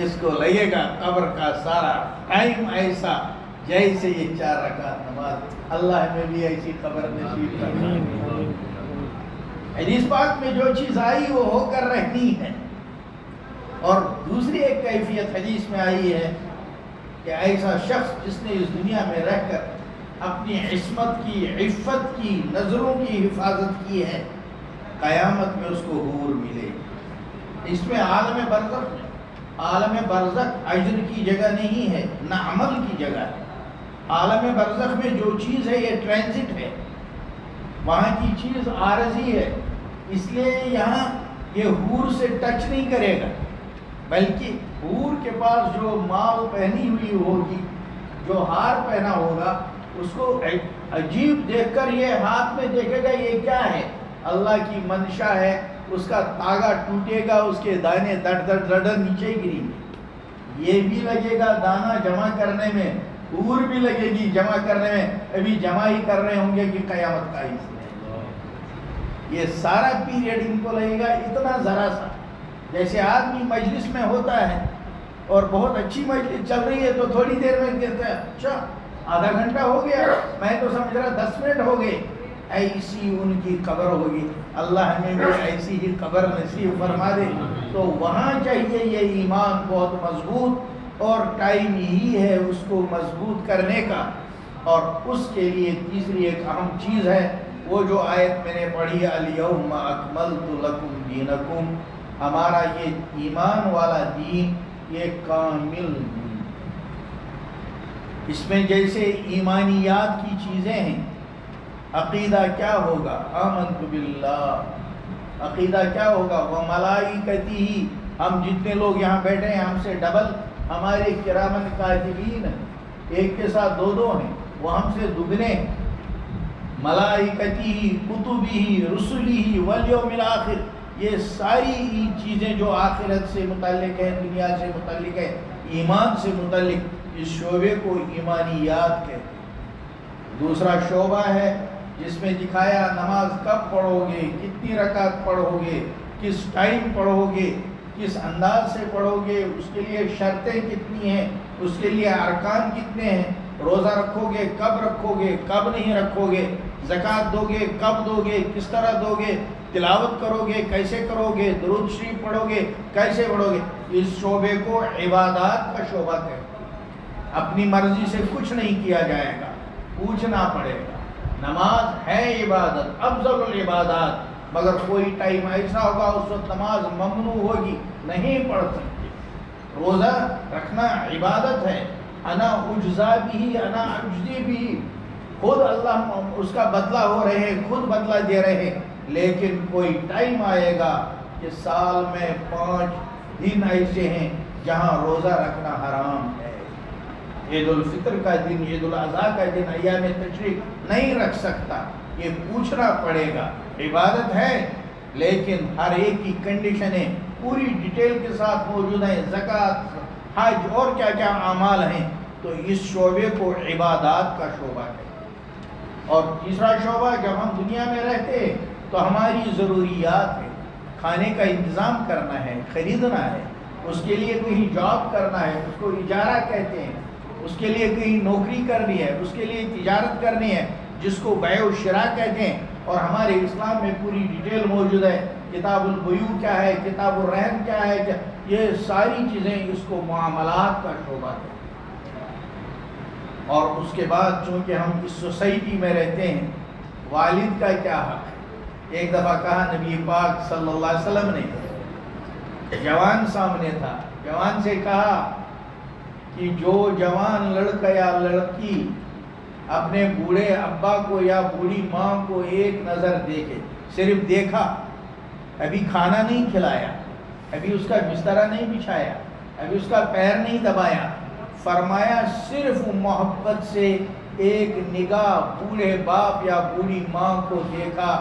اس کو لگے گا قبر کا سارا ٹائم ایسا جیسے یہ 4 رکعت نماز۔ اللہ ہمیں بھی ایسی قبر نصیب فرمائے۔ حدیث پاک میں جو چیز آئی وہ ہو کر رہنی ہے۔ اور دوسری ایک کیفیت حدیث میں آئی ہے کہ ایسا شخص جس نے اس دنیا میں رہ کر اپنی عصمت کی، عفت کی، نظروں کی حفاظت کی ہے، قیامت میں اس کو حور ملے۔ اس میں عالم برزخ ہے، عالم برزخ اجر کی جگہ نہیں ہے، نہ عمل کی جگہ ہے۔ عالم برزخ میں جو چیز ہے یہ ٹرانزٹ ہے، وہاں کی چیز عارضی ہے، اس لیے یہاں یہ حور سے ٹچ نہیں کرے گا، بلکہ حور کے پاس جو مال پہنی ہوئی ہوگی، جو ہار پہنا ہوگا، اس کو عجیب دیکھ کر یہ ہاتھ میں دیکھے گا یہ کیا ہے، اللہ کی منشا ہے، اس کا تاگا ٹوٹے گا، اس کے دانے دڑ دڑ دڑ دڑ نیچے گریں گے، یہ بھی لگے گا دانا جمع کرنے میں، حور بھی لگے گی جمع کرنے میں، ابھی جمع ہی کر رہے ہوں گے کہ قیامت کا اس میں یہ سارا پیریڈ ان کو لگے گا اتنا ذرا سا، جیسے آدمی مجلس میں ہوتا ہے اور بہت اچھی مجلس چل رہی ہے تو تھوڑی دیر میں کہتا ہے اچھا آدھا گھنٹہ ہو گیا، میں تو سمجھ رہا 10 منٹ ہو گئے، ایسی ان کی قبر ہوگی، اللہ ہمیں بھی ایسی ہی قبر نصیب فرما دے۔ تو وہاں چاہیے یہ ایمان بہت مضبوط، اور ٹائم ہی ہے اس کو مضبوط کرنے کا، اور اس کے لیے تیسری ایک اہم چیز ہے وہ جو آیت میں نے پڑھی، الیوم اکملت لکم دینکم، ہمارا یہ ایمان والا دین یہ کامل دین، اس میں جیسے ایمانیات کی چیزیں ہیں، عقیدہ کیا ہوگا، آمنت باللہ، عقیدہ کیا ہوگا، وملائکتہ، ہم جتنے لوگ یہاں بیٹھے ہیں ہم سے ڈبل ہمارے کرامن کاتبین ہیں، ایک کے ساتھ دو ہیں، وہ ہم سے دگنے، ملائکتہ، کتبہ، رسلہ، والیوم الآخر، یہ ساری چیزیں جو آخرت سے متعلق ہیں، دنیا سے متعلق ہے، ایمان سے متعلق، اس شعبے کو ایمانیات کہتے ہیں۔ دوسرا شعبہ ہے جس میں دکھایا نماز کب پڑھو گے، کتنی رکعت پڑھو گے، کس ٹائم پڑھو گے، کس انداز سے پڑھو گے، اس کے لیے شرطیں کتنی ہیں، اس کے لیے ارکان کتنے ہیں، روزہ رکھو گے کب رکھو گے، کب نہیں رکھو گے، زکوٰۃ دو گے کب دو گے، کس طرح دو گے، تلاوت کرو گے کیسے کرو گے، درود شریف پڑھو گے کیسے پڑھو گے، اس شعبے کو عبادات کا شعبہ کہتے ہیں۔ اپنی مرضی سے کچھ نہیں کیا جائے گا، پوچھنا پڑے گا۔ نماز ہے عبادت، افضل العبادات، مگر کوئی ٹائم ایسا ہوگا اس وقت نماز ممنوع ہوگی، نہیں پڑھ سکتے۔ روزہ رکھنا عبادت ہے، انا اجزا بھی، انا اجزی بھی، خود اللہ اس کا بدلہ ہو رہے ہیں، خود بدلہ دے رہے ہیں، لیکن کوئی ٹائم آئے گا کہ سال میں 5 دن ایسے ہیں جہاں روزہ رکھنا حرام ہے۔ عید الفطر کا دن، عید الاضحیٰ کا دن، ایام تشریق نہیں رکھ سکتا، یہ پوچھنا پڑے گا۔ عبادت ہے لیکن ہر ایک کی کنڈیشنیں پوری ڈیٹیل کے ساتھ موجود ہیں، زکوٰۃ، حج اور کیا کیا اعمال ہیں، تو اس شعبے کو عبادات کا شعبہ ہے۔ اور تیسرا شعبہ، جب ہم دنیا میں رہتے ہیں تو ہماری ضروریات ہے، کھانے کا انتظام کرنا ہے، خریدنا ہے، اس کے لیے کہیں جاب کرنا ہے، اس کو اجارہ کہتے ہیں، اس کے لیے کہیں نوکری کرنی ہے، اس کے لیے تجارت کرنی ہے، جس کو بیع و شراء کہتے ہیں، اور ہمارے اسلام میں پوری ڈیٹیل موجود ہے، کتاب البیوع کیا ہے، کتاب الرہن کیا ہے، یہ ساری چیزیں اس کو معاملات کا شعبہ ہے۔ اور اس کے بعد چونکہ ہم اس سوسائٹی میں رہتے ہیں، والد کا کیا حق ہے۔ ایک دفعہ کہا نبی پاک صلی اللہ علیہ وسلم نے، جوان سامنے تھا، جوان سے کہا کہ جو جوان لڑکا یا لڑکی اپنے بوڑھے ابا کو یا بوڑھی ماں کو ایک نظر دیکھے، صرف دیکھا، ابھی کھانا نہیں کھلایا، ابھی اس کا بسترا نہیں بچھایا، ابھی اس کا پیر نہیں دبایا، فرمایا صرف محبت سے ایک نگاہ بوڑھے باپ یا بوڑھی ماں کو دیکھا،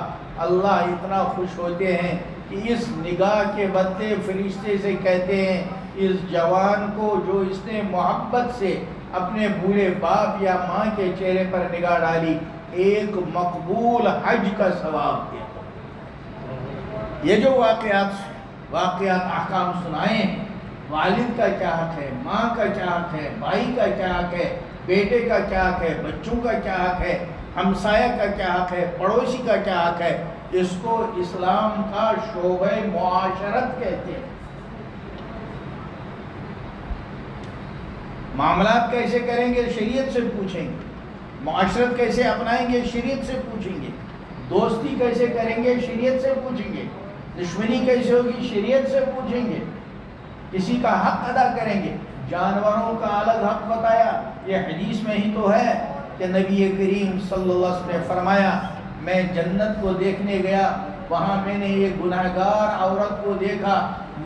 اللہ اتنا خوش ہوتے ہیں کہ اس نگاہ کے بدلے فرشتے سے کہتے ہیں اس جوان کو جو اس نے محبت سے اپنے بوڑھے باپ یا ماں کے چہرے پر نگاہ ڈالی، ایک مقبول حج کا ثواب دیا۔ یہ جو واقعات احکام سنائے، والد کا کیا حق ہے، ماں کا کیا حق ہے، بھائی کا کیا حق ہے، بیٹے کا کیا حق ہے، بچوں کا کیا حق ہے، ہمسایہ کا کیا حق ہے، پڑوسی کا کیا حق ہے، اس کو اسلام کا شعبہ معاشرت کہتے ہیں۔ معاملات کیسے کریں گے، شریعت سے پوچھیں گے، معاشرت کیسے اپنائیں گے، شریعت سے پوچھیں گے، دوستی کیسے کریں گے، شریعت سے پوچھیں گے، دشمنی کیسے ہوگی، شریعت سے پوچھیں گے، کسی کا حق ادا کریں گے، جانوروں کا الگ حق بتایا. یہ حدیث میں ہی تو ہے کہ نبی کریم صلی اللہ علیہ وسلم نے فرمایا میں جنت کو دیکھنے گیا, وہاں میں نے یہ گناہگار عورت کو دیکھا,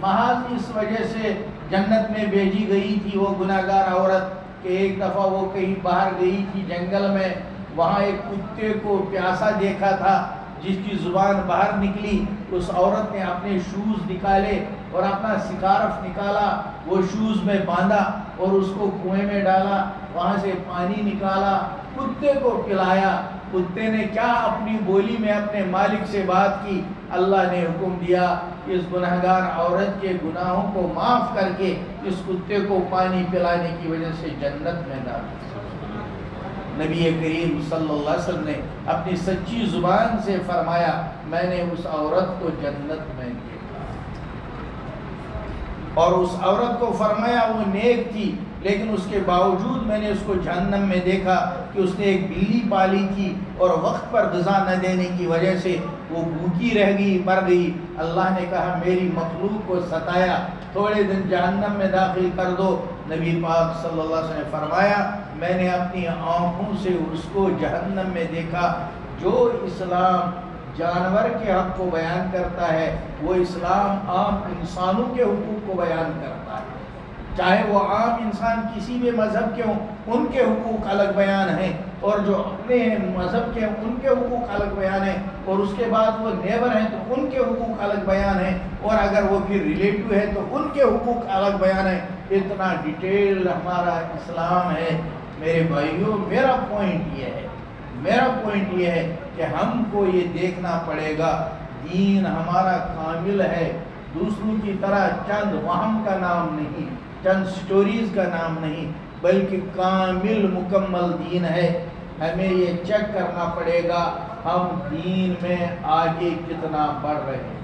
محض اس وجہ سے جنت میں بھیجی گئی تھی وہ گناہگار عورت کہ ایک دفعہ وہ کہیں باہر گئی تھی جنگل میں, وہاں ایک کتے کو پیاسا دیکھا تھا جس کی زبان باہر نکلی. اس عورت نے اپنے شوز نکالے اور اپنا سکارف نکالا, وہ شوز میں باندھا اور اس کو کنویں میں ڈالا, وہاں سے پانی نکالا, کتے کو پلایا. کتے نے کیا اپنی بولی میں اپنے مالک سے بات کی, اللہ نے حکم دیا اس گناہگار عورت کے گناہوں کو معاف کر کے اس کتے کو پانی پلانے کی وجہ سے جنت میں ڈالا. نبی کریم صلی اللہ علیہ وسلم نے اپنی سچی زبان سے فرمایا میں نے اس عورت کو جنت میں دیکھا, اور اس عورت کو فرمایا وہ نیک تھی لیکن اس کے باوجود میں نے اس کو جہنم میں دیکھا کہ اس نے ایک بلی پالی تھی اور وقت پر غذا نہ دینے کی وجہ سے وہ بھوکی رہ گئی, مر گئی. اللہ نے کہا میری مخلوق کو ستایا, تھوڑے دن جہنم میں داخل کر دو. نبی پاک صلی اللہ علیہ وسلم نے فرمایا میں نے اپنی آنکھوں سے اس کو جہنم میں دیکھا. جو اسلام جانور کے حق کو بیان کرتا ہے وہ اسلام عام انسانوں کے حقوق کو بیان کرتا ہے, چاہے وہ عام انسان کسی بھی مذہب کے ہوں, ان کے حقوق الگ بیان ہیں, اور جو اپنے مذہب کے ان کے حقوق الگ بیان ہیں, اور اس کے بعد وہ نیبر ہیں تو ان کے حقوق الگ بیان ہیں, اور اگر وہ پھر ریلیٹو ہے تو ان کے حقوق الگ بیان ہیں. اتنا ڈیٹیل ہمارا اسلام ہے. میرے بھائیوں میرا پوائنٹ یہ ہے کہ ہم کو یہ دیکھنا پڑے گا دین ہمارا کامل ہے, دوسروں کی طرح چند وہم کا نام نہیں, چند سٹوریز کا نام نہیں, بلکہ کامل مکمل دین ہے. ہمیں یہ چیک کرنا پڑے گا ہم دین میں آگے کتنا بڑھ رہے ہیں.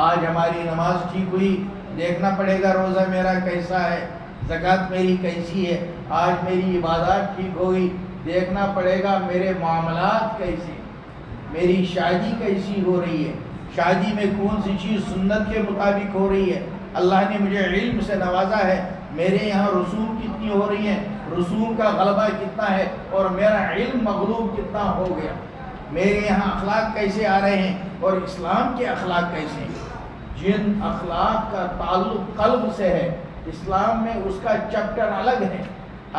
آج ہماری نماز ٹھیک ہوئی, دیکھنا پڑے گا روزہ میرا کیسا ہے, زکوٰۃ میری کیسی ہے, آج میری عبادات ٹھیک ہوئی, دیکھنا پڑے گا میرے معاملات کیسے, میری شادی کیسی ہو رہی ہے, شادی میں کون سی چیز سنت کے مطابق ہو رہی ہے. اللہ نے مجھے علم سے نوازا ہے, میرے یہاں رسوم کتنی ہو رہی ہیں, رسوم کا غلبہ کتنا ہے, اور میرا علم مغلوب کتنا ہو گیا. میرے یہاں اخلاق کیسے آ رہے ہیں اور اسلام کے اخلاق کیسے ہیں. جن اخلاق کا تعلق قلب سے ہے, اسلام میں اس کا چیپٹر الگ ہے.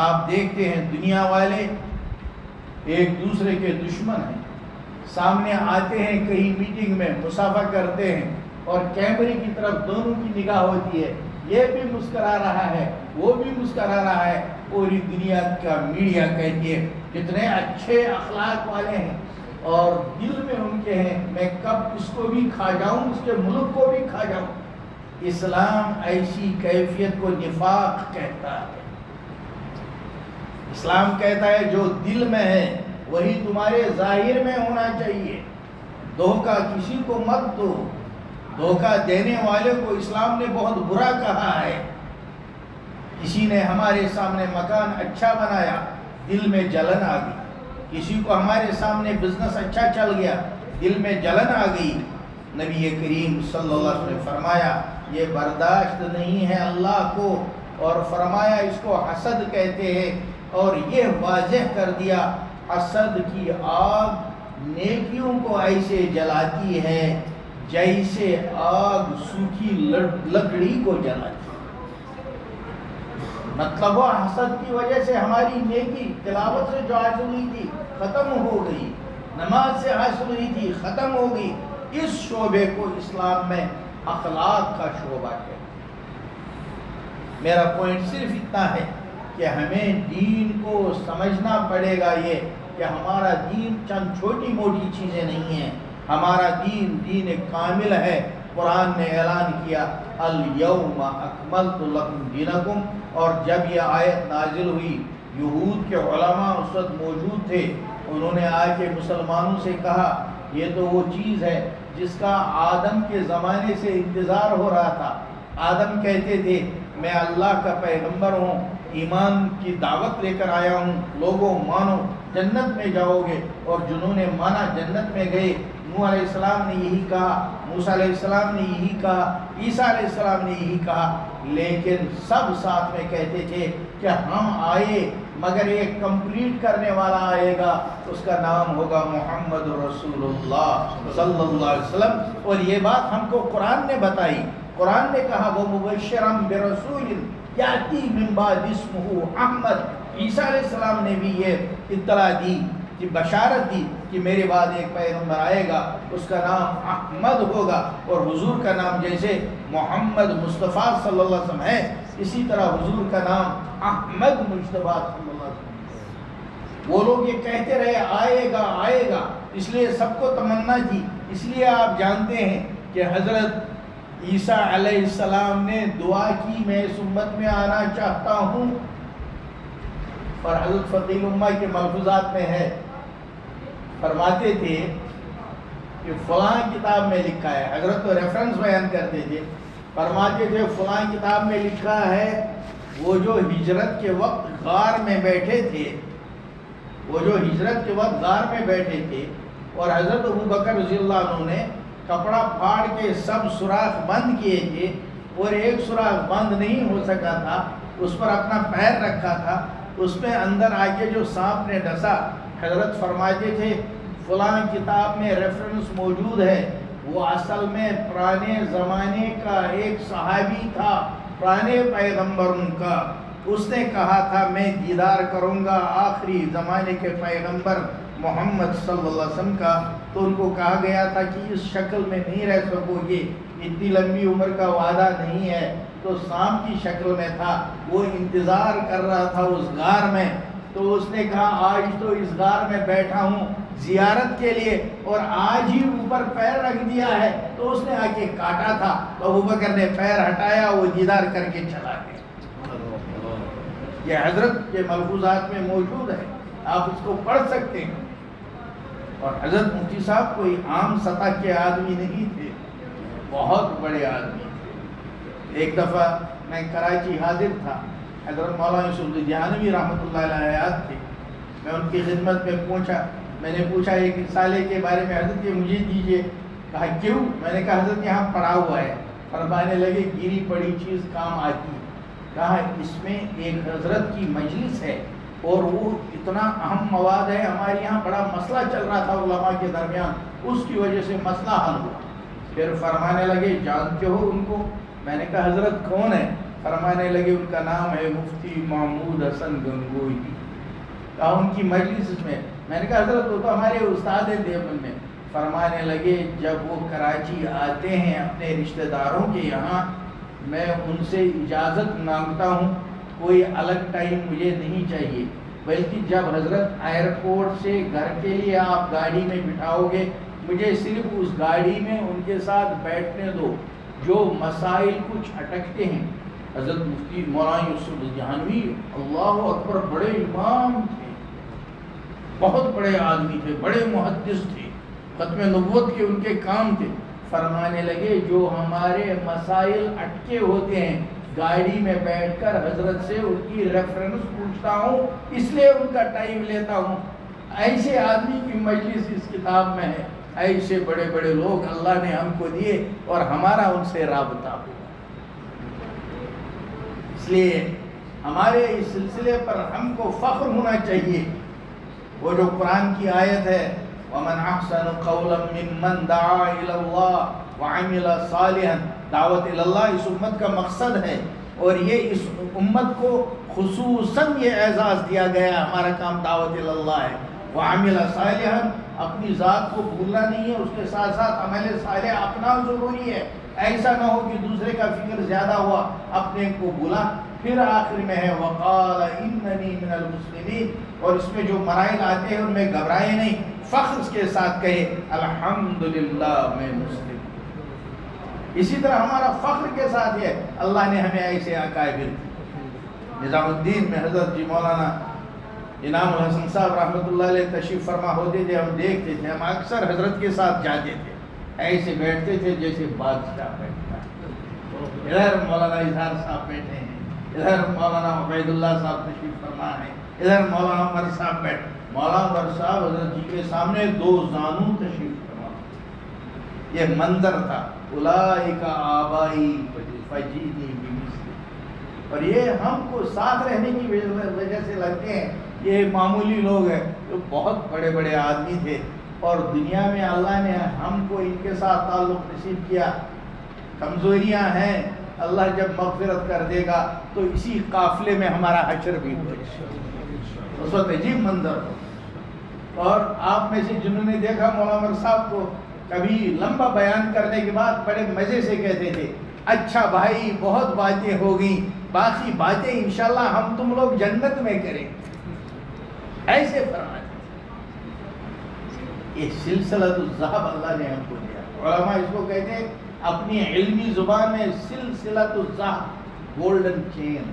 آپ دیکھتے ہیں دنیا والے ایک دوسرے کے دشمن ہیں, سامنے آتے ہیں کہیں میٹنگ میں مصافحہ کرتے ہیں اور کیمرے کی طرف دونوں کی نگاہ ہوتی ہے, یہ بھی مسکرا رہا ہے وہ بھی مسکرا رہا ہے. پوری دنیا کا میڈیا کہتی ہے کتنے اچھے اخلاق والے ہیں, اور دل میں ان کے ہیں میں کب اس کو بھی کھا جاؤں, اس کے ملک کو بھی کھا جاؤں. اسلام ایسی کیفیت کو نفاق کہتا ہے. اسلام کہتا ہے جو دل میں ہے وہی تمہارے ظاہر میں ہونا چاہیے. دھوکہ کسی کو مت دو, دھوکہ دینے والے کو اسلام نے بہت برا کہا ہے. کسی نے ہمارے سامنے مکان اچھا بنایا, دل میں جلن آ گئی. کسی کو ہمارے سامنے بزنس اچھا چل گیا, دل میں جلن آ گئی. نبی کریم صلی اللہ علیہ وسلم نے فرمایا یہ برداشت نہیں ہے اللہ کو, اور فرمایا اس کو حسد کہتے ہیں, اور یہ واضح کر دیا حسد کی آگ نیکیوں کو ایسے جلاتی ہے جیسے آگ سوکھی لکڑی کو جلاتی ہے. مطلب وہ حسد کی وجہ سے ہماری نیکی تلاوت سے جو حاصل ہوئی تھی ختم ہو گئی, نماز سے حاصل ہوئی تھی ختم ہو گئی. اس شعبے کو اسلام میں اخلاق کا شعبہ ہے. میرا پوائنٹ صرف اتنا ہے کہ ہمیں دین کو سمجھنا پڑے گا یہ کہ ہمارا دین چند چھوٹی موٹی چیزیں نہیں ہیں. ہمارا دین کامل ہے. قرآن نے اعلان کیا الیوم اکملت لکم دینکم, اور جب یہ آیت نازل ہوئی یہود کے علماء اس وقت موجود تھے, انہوں نے آ کے مسلمانوں سے کہا یہ تو وہ چیز ہے جس کا آدم کے زمانے سے انتظار ہو رہا تھا. آدم کہتے تھے میں اللہ کا پیغمبر ہوں, ایمان کی دعوت لے کر آیا ہوں, لوگوں مانو جنت میں جاؤ گے, اور جنہوں نے مانا جنت میں گئے. نوح علیہ السلام نے یہی کہا، موسیٰ علیہ السلام نے یہی کہا، عیسیٰ علیہ السلام نے یہی کہا، لیکن سب ساتھ میں کہتے تھے کہ ہم آئے مگر ایک کمپلیٹ کرنے والا آئے گا، اس کا نام ہوگا محمد رسول اللہ صلی اللہ علیہ وسلم۔ اور یہ بات ہم کو قرآن نے بتائی، قرآن نے کہا وہ مبشرم برسول یاتی من بعد اسمہ احمد۔ عیسیٰ علیہ السلام نے بھی یہ اطلاع دی کہ بشارت دی کہ میرے بعد ایک پیغمبر آئے گا، اس کا نام احمد ہوگا۔ اور حضور کا نام جیسے محمد مصطفیٰ صلی اللہ علیہ وسلم ہے، اسی طرح حضور کا نام احمد مجتبیٰ صلی اللہ علیہ وسلم۔ وہ لوگ یہ کہتے رہے آئے گا آئے گا، اس لیے سب کو تمنا تھی۔ اس لیے آپ جانتے ہیں کہ حضرت عیسیٰ علیہ السلام نے دعا کی میں اس امت میں آنا چاہتا ہوں، اور حضرت فقیہ الامہ کے ملفوظات میں ہے، فرماتے تھے کہ فلاں کتاب میں لکھا ہے، حضرت تو ریفرنس بیان کرتے تھے، فرماتے تھے فلاں کتاب میں لکھا ہے وہ جو ہجرت کے وقت غار میں بیٹھے تھے، وہ جو ہجرت کے وقت غار میں بیٹھے تھے اور حضرت ابوبکر رضی اللہ عنہ نے کپڑا پھاڑ کے سب سوراخ بند کیے تھے اور ایک سوراخ بند نہیں ہو سکا تھا، اس پر اپنا پیر رکھا تھا، اس میں اندر آگے جو سانپ نے ڈسا، حضرت فرماتے تھے فلاں کتاب میں ریفرنس موجود ہے، وہ اصل میں پرانے زمانے کا ایک صحابی تھا، پرانے پیغمبروں کا، اس نے کہا تھا میں دیدار کروں گا آخری زمانے کے پیغمبر محمد صلی اللہ علیہ وسلم کا، تو ان کو کہا گیا تھا کہ اس شکل میں نہیں رہ سکو گے، اتنی لمبی عمر کا وعدہ نہیں ہے، تو سانپ کی شکل میں تھا، وہ انتظار کر رہا تھا اس غار میں، تو اس نے کہا آج تو اس غار میں بیٹھا ہوں زیارت کے لیے اور آج ہی اوپر پیر رکھ دیا ہے، تو اس نے آ کے کاٹا تھا، تو ابوبکر نے پیر ہٹایا، وہ دیدار کر کے چلا گیا۔ یہ حضرت کے ملفوظات میں موجود ہے، آپ اس کو پڑھ سکتے ہیں۔ اور حضرت مفتی صاحب کوئی عام سطح کے آدمی نہیں تھے، بہت بڑے آدمی تھے۔ ایک دفعہ میں کراچی حاضر تھا، حضرت مولانا یوسف دہانوی رحمۃ اللہ علیہ حیات تھے، میں ان کی خدمت میں پہنچا، میں نے پوچھا ایک رسالے کے بارے میں، حضرت یہ مجھے دیجیے، کہا کیوں؟ میں نے کہا حضرت یہاں پڑھا ہوا ہے، فرمانے لگے گری پڑی چیز کام آتی، کہا اس میں ایک حضرت کی مجلس ہے اور وہ اتنا اہم مواد ہے، ہمارے یہاں بڑا مسئلہ چل رہا تھا علماء کے درمیان، اس کی وجہ سے مسئلہ حل ہوا۔ پھر فرمانے لگے جانتے ہو ان کو؟ میں نے کہا حضرت کون ہے؟ فرمانے لگے ان کا نام ہے مفتی محمود حسن گنگوئی، کہا ان کی مجلس میں، میں نے کہا حضرت وہ تو ہمارے استاد ہیں دیوبند میں۔ فرمانے لگے جب وہ کراچی آتے ہیں اپنے رشتہ داروں کے یہاں، میں ان سے اجازت مانگتا ہوں، کوئی الگ ٹائم مجھے نہیں چاہیے، بلکہ جب حضرت ایئرپورٹ سے گھر کے لیے آپ گاڑی میں بٹھاؤ گے، مجھے صرف اس گاڑی میں ان کے ساتھ بیٹھنے دو، جو مسائل کچھ اٹکتے ہیں۔ حضرت مفتی مولانا یوسف دہانوی اللہ اکبر بڑے امام تھے، بہت بڑے آدمی تھے، بڑے محدث تھے، ختم نبوت کے ان کے کام تھے۔ فرمانے لگے جو ہمارے مسائل اٹکے ہوتے ہیں گاڑی میں بیٹھ کر حضرت سے ان کی ریفرنس پوچھتا ہوں، اس لیے ان کا ٹائم لیتا ہوں۔ ایسے آدمی کی مجلس اس کتاب میں ہے، ایسے بڑے بڑے لوگ اللہ نے ہم کو دیے اور ہمارا ان سے رابطہ ہوا۔ اس لیے ہمارے اس سلسلے پر ہم کو فخر ہونا چاہیے۔ وہ جو قرآن کی آیت ہے وَمَنْ أَحْسَنُ قَوْلًا مِّمَّنْ دَعَا إِلَى اللَّهِ وَعَمِلَ صَالِحًا، دعوت اللہ اس امت کا مقصد ہے، اور یہ اس امت کو خصوصاً یہ اعزاز دیا گیا، ہمارا کام دعوت اللہ ہے۔ وَعَمِلَ صَالِحًا، اپنی ذات کو بھولنا نہیں ہے، اس کے ساتھ ساتھ عمل صالح اپنا ضروری ہے، ایسا نہ ہو کہ دوسرے کا فکر زیادہ ہوا اپنے کو بھولا۔ پھر آخر میں ہے وَقَالَ إِنَّنِي مِنَ الْمُسْلِمِينَ، اور اس میں جو مراحل آتے ہیں ان میں گھبرائے نہیں، فخر کے ساتھ کہے الحمدللہ میں مسلم۔ اسی طرح ہمارا فخر کے ساتھ ہے اللہ نے ہمیں ایسے اکابر، نظام الدین میں حضرت جی مولانا انعام الحسن صاحب رحمۃ اللہ علیہ تشریف فرما ہوتے تھے، ہم دیکھتے تھے، ہم اکثر حضرت کے ساتھ جاتے تھے، ایسے بیٹھتے تھے جیسے بادشاہ بیٹھتا ہے۔ ادھر مولانا اظہار صاحب بیٹھے ہیں، ادھر مولانا عبید اللہ صاحب تشریف فرما ہے، ادھر مولانا عمر صاحب بیٹھے، مولانا عمر صاحب حضرت جی کے سامنے دو زانو تشریف فرما، یہ منظر تھا، اولئک آبائی فجئنی بمثلہ. اور یہ ہم کو ساتھ رہنے کی وجہ سے لگتے ہیں یہ معمولی لوگ ہیں، جو بہت بڑے بڑے آدمی تھے اور دنیا میں اللہ نے ہم کو ان کے ساتھ تعلق نصیب کیا. کمزوریاں ہیں، اللہ جب مغفرت کر دے گا تو اسی قافلے میں ہمارا حشر بھی ہوگا. اس وقت عجیب منظر ہو. اور آپ میں سے جنہوں نے دیکھا مولانا عمر صاحب کو کبھی لمبا بیان کرنے کے بعد بڑے مزے سے کہتے تھے اچھا بھائی بہت باتیں ہو گئیں، باقی باتیں انشاءاللہ ہم تم لوگ جنت میں کریں، ایسے فرماتے. یہ سلسلۃ الذہب اللہ نے ہم کو دیا. علماء اس کو کہتے ہیں اپنی علمی زبان میں سلسلۃ الذہب، گولڈن چین.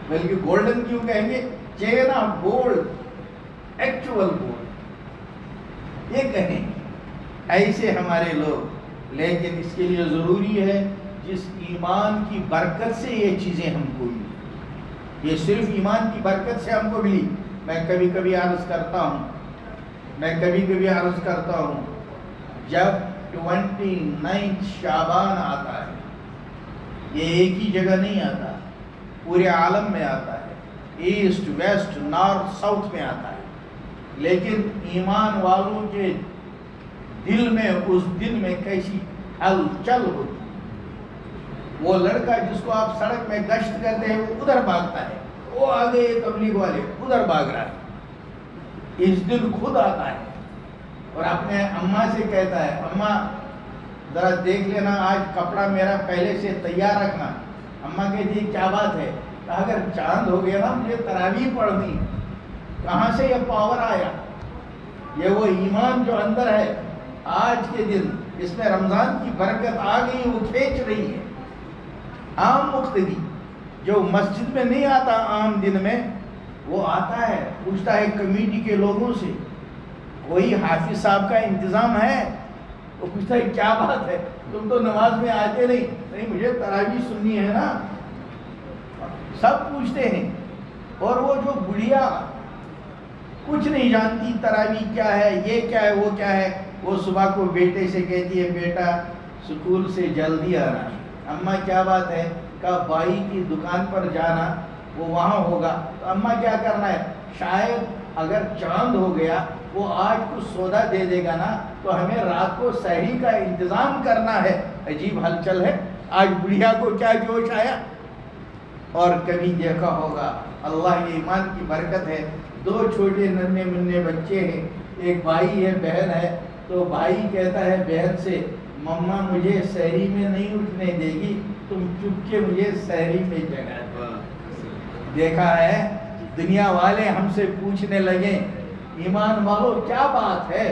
بلکہ گولڈن کیوں کہیں گے؟ Chain of gold, actual gold یہ کہیں. ایسے ہمارے لوگ، لیکن اس کے لیے ضروری ہے جس ایمان کی برکت سے یہ چیزیں ہم کو ملی. یہ صرف ایمان کی برکت سے ہم کو ملی. میں کبھی کبھی عرض کرتا ہوں جب 29 شعبان آتا ہے، یہ ایک ہی جگہ نہیں آتا، پورے عالم میں آتا ہے، ایسٹ ویسٹ نارتھ ساؤتھ میں آتا ہے. لیکن ایمان والوں کے دل میں اس دن میں کیسی ہلچل ہوتی. وہ لڑکا جس کو آپ سڑک میں گشت کرتے ہیں وہ ادھر بھاگتا ہے، وہ آگے تبلیغ والے ادھر بھاگ رہا ہے. اس دن خود آتا ہے اور اپنے اماں سے کہتا ہے اماں ذرا دیکھ لینا آج کپڑا میرا پہلے سے تیار رکھنا. اماں کہتی ہے کیا بات ہے؟ اگر چاند ہو گیا نا مجھے تراویح پڑھنی. کہاں سے یہ پاور آیا؟ یہ وہ ایمان جو اندر ہے. آج کے دن اس میں رمضان کی برکت آ گئی، وہ کھینچ رہی ہے. عام مقتدی جو مسجد میں نہیں آتا عام دن میں، وہ آتا ہے، پوچھتا ہے کمیٹی کے لوگوں سے کوئی حافظ صاحب کا انتظام ہے؟ وہ پوچھتا ہے کیا بات ہے تم تو نماز میں آتے نہیں مجھے تراویح سننی ہے نا. سب پوچھتے ہیں. اور وہ جو بڑھیا کچھ نہیں جانتی تراویح کیا ہے، یہ کیا ہے، وہ کیا ہے، وہ صبح کو بیٹے سے کہتی ہے بیٹا سکول سے جلدی آنا. اماں کیا بات ہے؟ کہا بھائی کی دکان پر جانا، وہ وہاں ہوگا. تو اماں کیا کرنا ہے؟ شاید اگر چاند ہو گیا وہ آج کچھ سودا دے دے گا نا تو ہمیں رات کو سحری کا انتظام کرنا ہے. عجیب ہلچل ہے. آج بڑھیا کو کیا جوش آیا. اور کبھی دیکھا ہوگا اللہ یہ ایمان کی برکت ہے، 2 چھوٹے ننھے منھے بچے ہیں، ایک بھائی ہے بہن ہے. تو بھائی کہتا ہے بہن سے مما مجھے سحری میں نہیں اٹھنے دے گی، تم چپ کے مجھے سحری میں جگا دو. دیکھا ہے دنیا والے ہم سے پوچھنے لگے ایمان والو کیا بات ہے،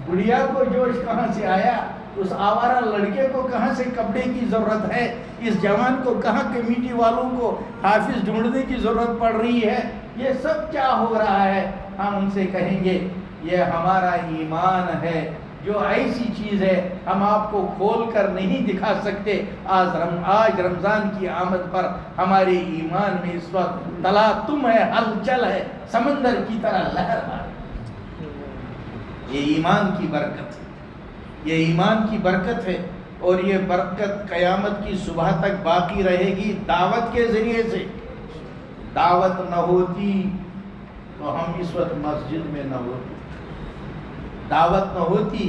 بڑھیا کو جوش کہاں سے آیا، اس آوارہ لڑکے کو کہاں سے کپڑے کی ضرورت ہے، اس جوان کو کہاں کمیٹی والوں کو حافظ ڈھونڈنے کی ضرورت پڑ رہی ہے، یہ سب کیا ہو رہا ہے. ہم ان سے کہیں گے یہ ہمارا ایمان ہے، جو ایسی چیز ہے ہم آپ کو کھول کر نہیں دکھا سکتے. آج رمضان کی آمد پر ہمارے ایمان میں اس وقت تلاطم ہے، ہلچل ہے، سمندر کی طرح لہر ہے. یہ ایمان کی برکت ہے، یہ ایمان کی برکت ہے. اور یہ برکت قیامت کی صبح تک باقی رہے گی. دعوت کے ذریعے سے دعوت نہ ہوتی تو ہم اس وقت مسجد میں نہ ہوتے، دعوت نہ ہوتی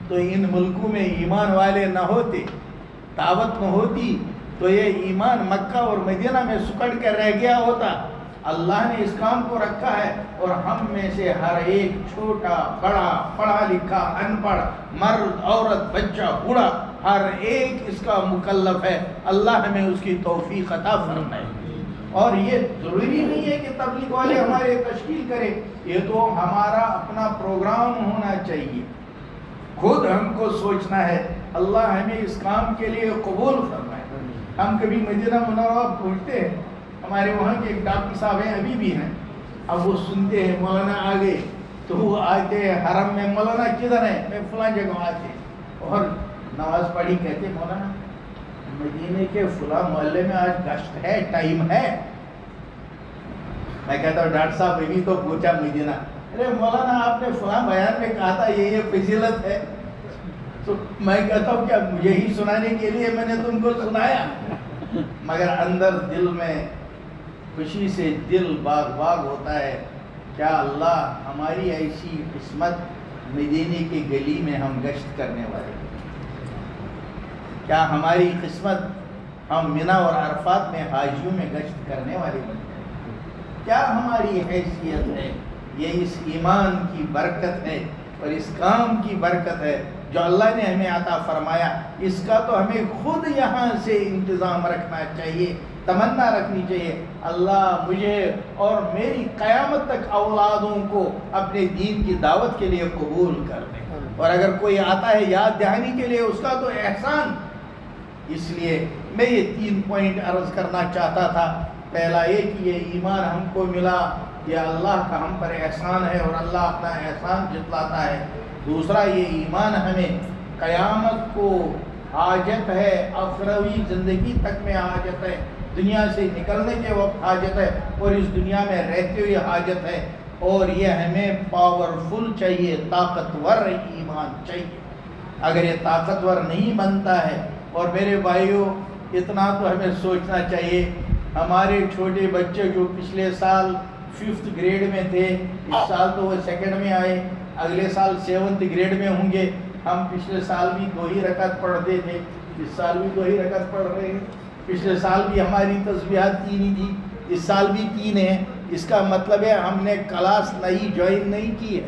تو ان ملکوں میں ایمان والے نہ ہوتے، دعوت نہ ہوتی تو یہ ایمان مکہ اور مدینہ میں سکڑ کر رہ گیا ہوتا. اللہ نے اس کام کو رکھا ہے اور ہم میں سے ہر ایک چھوٹا بڑا پڑھا لکھا ان پڑھ مرد عورت بچہ بوڑھا ہر ایک اس کا مکلف ہے. اللہ ہمیں اس کی توفیق عطا فرمائے. اور یہ ضروری نہیں ہے کہ تبلیغ والے ہمارے تشکیل کرے، یہ تو ہمارا اپنا پروگرام ہونا چاہیے. خود ہم کو سوچنا ہے اللہ ہمیں اس کام کے لیے قبول فرمائے. ہم کبھی مدینہ منورہ پہنچتے ہیں، ہمارے وہاں کے ایک ڈاکٹر صاحب ہیں ابھی بھی ہیں، اب وہ سنتے ہیں مولانا آگے تو وہ آتے حرم میں مولانا کدھر ہے؟ میں فلاں جگہ آتے اور نماز پڑھی کہتے مولانا مدینے کے فلاں محلے میں آج گشت ہے، ٹائم ہے. میں کہتا ہوں ڈاکٹر صاحب ابھی تو پوچھا مدینہ. ارے مولانا آپ نے فلاں بیان میں کہا تھا یہ فضیلت ہے. تو میں کہتا ہوں کیا مجھے ہی سنانے کے لیے میں نے تم کو سنایا؟ مگر اندر دل میں خوشی سے دل باغ باغ ہوتا ہے، کیا اللہ ہماری ایسی قسمت مدینے کی گلی میں ہم گشت کرنے والے، کیا ہماری قسمت ہم مینا اور عرفات میں حاجیوں میں گشت کرنے والے بن جائیں، کیا ہماری حیثیت ہے؟ یہ اس ایمان کی برکت ہے اور اس کام کی برکت ہے جو اللہ نے ہمیں عطا فرمایا، اس کا تو ہمیں خود یہاں سے انتظام رکھنا چاہیے، تمنا رکھنی چاہیے، اللہ مجھے اور میری قیامت تک اولادوں کو اپنے دین کی دعوت کے لیے قبول کر دے، اور اگر کوئی آتا ہے یاد دہانی کے لیے اس کا تو احسان۔ اس لیے میں یہ 3 پوائنٹ عرض کرنا چاہتا تھا۔ پہلا یہ کہ یہ ایمان ہم کو ملا، یہ اللہ کا ہم پر احسان ہے اور اللہ اپنا احسان جتلاتا ہے۔ دوسرا یہ ایمان ہمیں قیامت کو حاجت ہے، اخروی زندگی تک میں حاجت ہے، دنیا سے نکلنے کے وقت حاجت ہے اور اس دنیا میں رہتے ہوئے حاجت ہے، اور یہ ہمیں پاورفل چاہیے، طاقتور ایمان چاہیے۔ اگر یہ طاقتور نہیں بنتا ہے، اور میرے بھائیوں اتنا تو ہمیں سوچنا چاہیے، ہمارے چھوٹے بچے جو پچھلے سال 5th گریڈ میں تھے، اس سال تو وہ 2nd میں آئے، اگلے سال 7th گریڈ میں ہوں گے۔ ہم پچھلے سال بھی 2 ہی رکعت پڑھتے تھے، اس سال بھی 2 ہی رکعت پڑھ رہے ہیں، پچھلے سال بھی ہماری تسبیحات 3 ہی تھی، اس سال بھی 3 ہیں۔ اس کا مطلب ہے ہم نے کلاس نئی جوائن نہیں کی ہے۔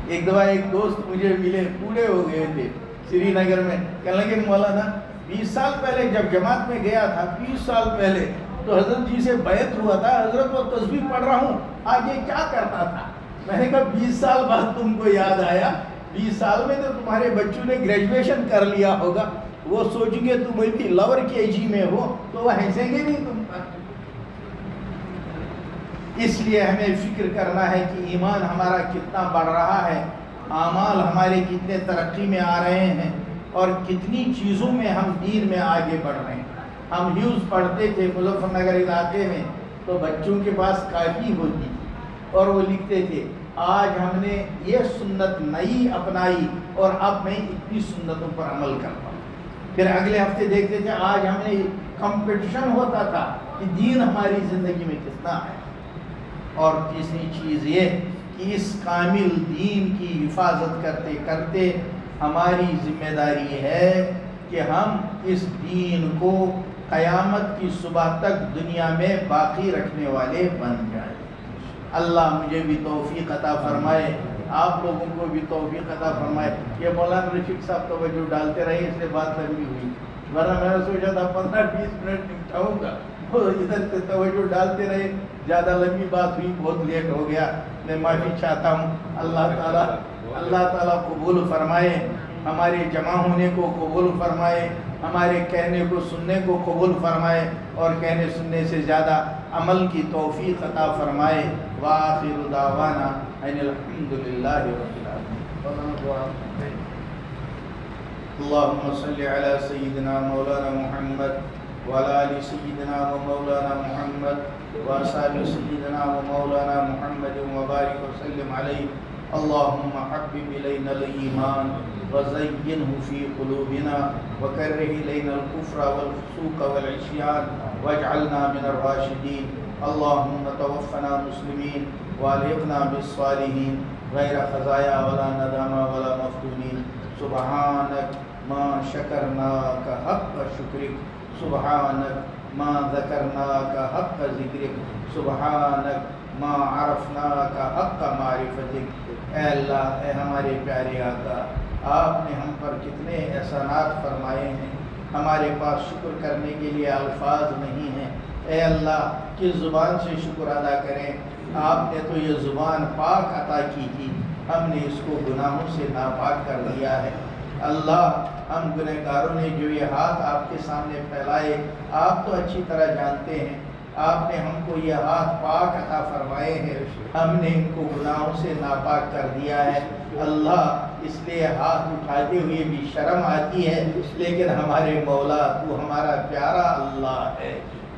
ایک دفعہ ایک دوست مجھے ملے، بوڑھے ہو گئے تھے سری نگر میں، کہنے لگے مولانا 20 سال پہلے جب جماعت میں گیا تھا، 20 سال پہلے تو حضرت جی سے بیعت ہوا تھا، حضرت وہ تسبیح پڑھ رہا ہوں، آگے کیا کرتا تھا؟ میں نے کہا 20 سال بعد تم کو یاد آیا، 20 سال میں تو تمہارے بچوں نے گریجویشن کر لیا ہوگا، وہ سوچیں گے تم بھی لور KG میں ہو تو وہ ہنسیں گے نہیں تم پر۔ اس لیے ہمیں فکر کرنا ہے کہ ایمان ہمارا کتنا بڑھ رہا ہے، اعمال ہمارے کتنے ترقی میں آ رہے ہیں، اور کتنی چیزوں میں ہم دین میں آگے بڑھ رہے ہیں۔ ہم نیوز پڑھتے تھے مظفر نگر علاقے میں، تو بچوں کے پاس کاپی ہوتی تھی اور وہ لکھتے تھے آج ہم نے یہ سنت نئی اپنائی اور اب میں اتنی سنتوں پر عمل کرتا ہوں۔ پھر اگلے ہفتے دیکھتے تھے آج ہم نے کمپٹیشن ہوتا تھا کہ دین ہماری زندگی میں کتنا ہے۔ اور تیسری چیز یہ کہ اس کامل دین کی حفاظت کرتے کرتے ہماری ذمہ داری ہے کہ ہم اس دین کو قیامت کی صبح تک دنیا میں باقی رکھنے والے بن جائیں۔ اللہ مجھے بھی توفیق عطا فرمائے، آپ لوگوں کو بھی توفیق عطا فرمائے۔ یہ مولانا رفیق صاحب توجہ ڈالتے رہے، اس سے بات لمبی ہوئی، ورنہ میں نے سوچا تھا 15-20 منٹ نمٹاؤں گا، وہ ادھر سے توجہ ڈالتے رہے، زیادہ لمبی بات ہوئی، بہت لیٹ ہو گیا۔ میں معافی چاہتا ہوں، اللہ تعالیٰ قبول فرمائے، ہمارے جمع ہونے کو قبول فرمائے، ہمارے کہنے کو سننے کو قبول فرمائے، اور کہنے سننے سے زیادہ عمل کی توفیق عطا فرمائے۔ وآخر دعوانا ان الحمد للہ رب العالمین۔ اللہم صلی علی سیدنا مولانا محمد وعلی آل سیدنا و مولانا محمد واصحاب سیدنا و مولانا محمد وبارک وسلم علیہ۔ اللہم حبب الینا الایمان وزینہ فی قلوبنا وکرہ الینا الکفر والفسوق والعصیان واجعلنا من الراشدین۔ اللہم توفنا مسلمین والحقنا بالصالحین غیر خزایا ولا ندامہ ولا مفتونین۔ سبحانک ما شکرناک حق شکرک، سبحانک ما ذکرناک حق ذکرک، سبحانک ما عرفناک حق معرفتک۔ اے اللہ، اے ہمارے پیارے آقا، آپ نے ہم پر کتنے احسانات فرمائے ہیں، ہمارے پاس شکر کرنے کے لیے الفاظ نہیں ہیں۔ اے اللہ، کس زبان سے شکر ادا کریں؟ آپ نے تو یہ زبان پاک عطا کی تھی، ہم نے اس کو گناہوں سے ناپاک کر دیا ہے۔ اللہ، ہم گنہگاروں نے جو یہ ہاتھ آپ کے سامنے پھیلائے، آپ تو اچھی طرح جانتے ہیں، آپ نے ہم کو یہ ہاتھ پاک عطا فرمائے ہیں، ہم نے ان کو گناہوں سے ناپاک کر دیا ہے۔ اللہ، اس لیے ہاتھ اٹھاتے ہوئے بھی شرم آتی ہے، لیکن ہمارے مولا تو ہمارا پیارا اللہ ہے،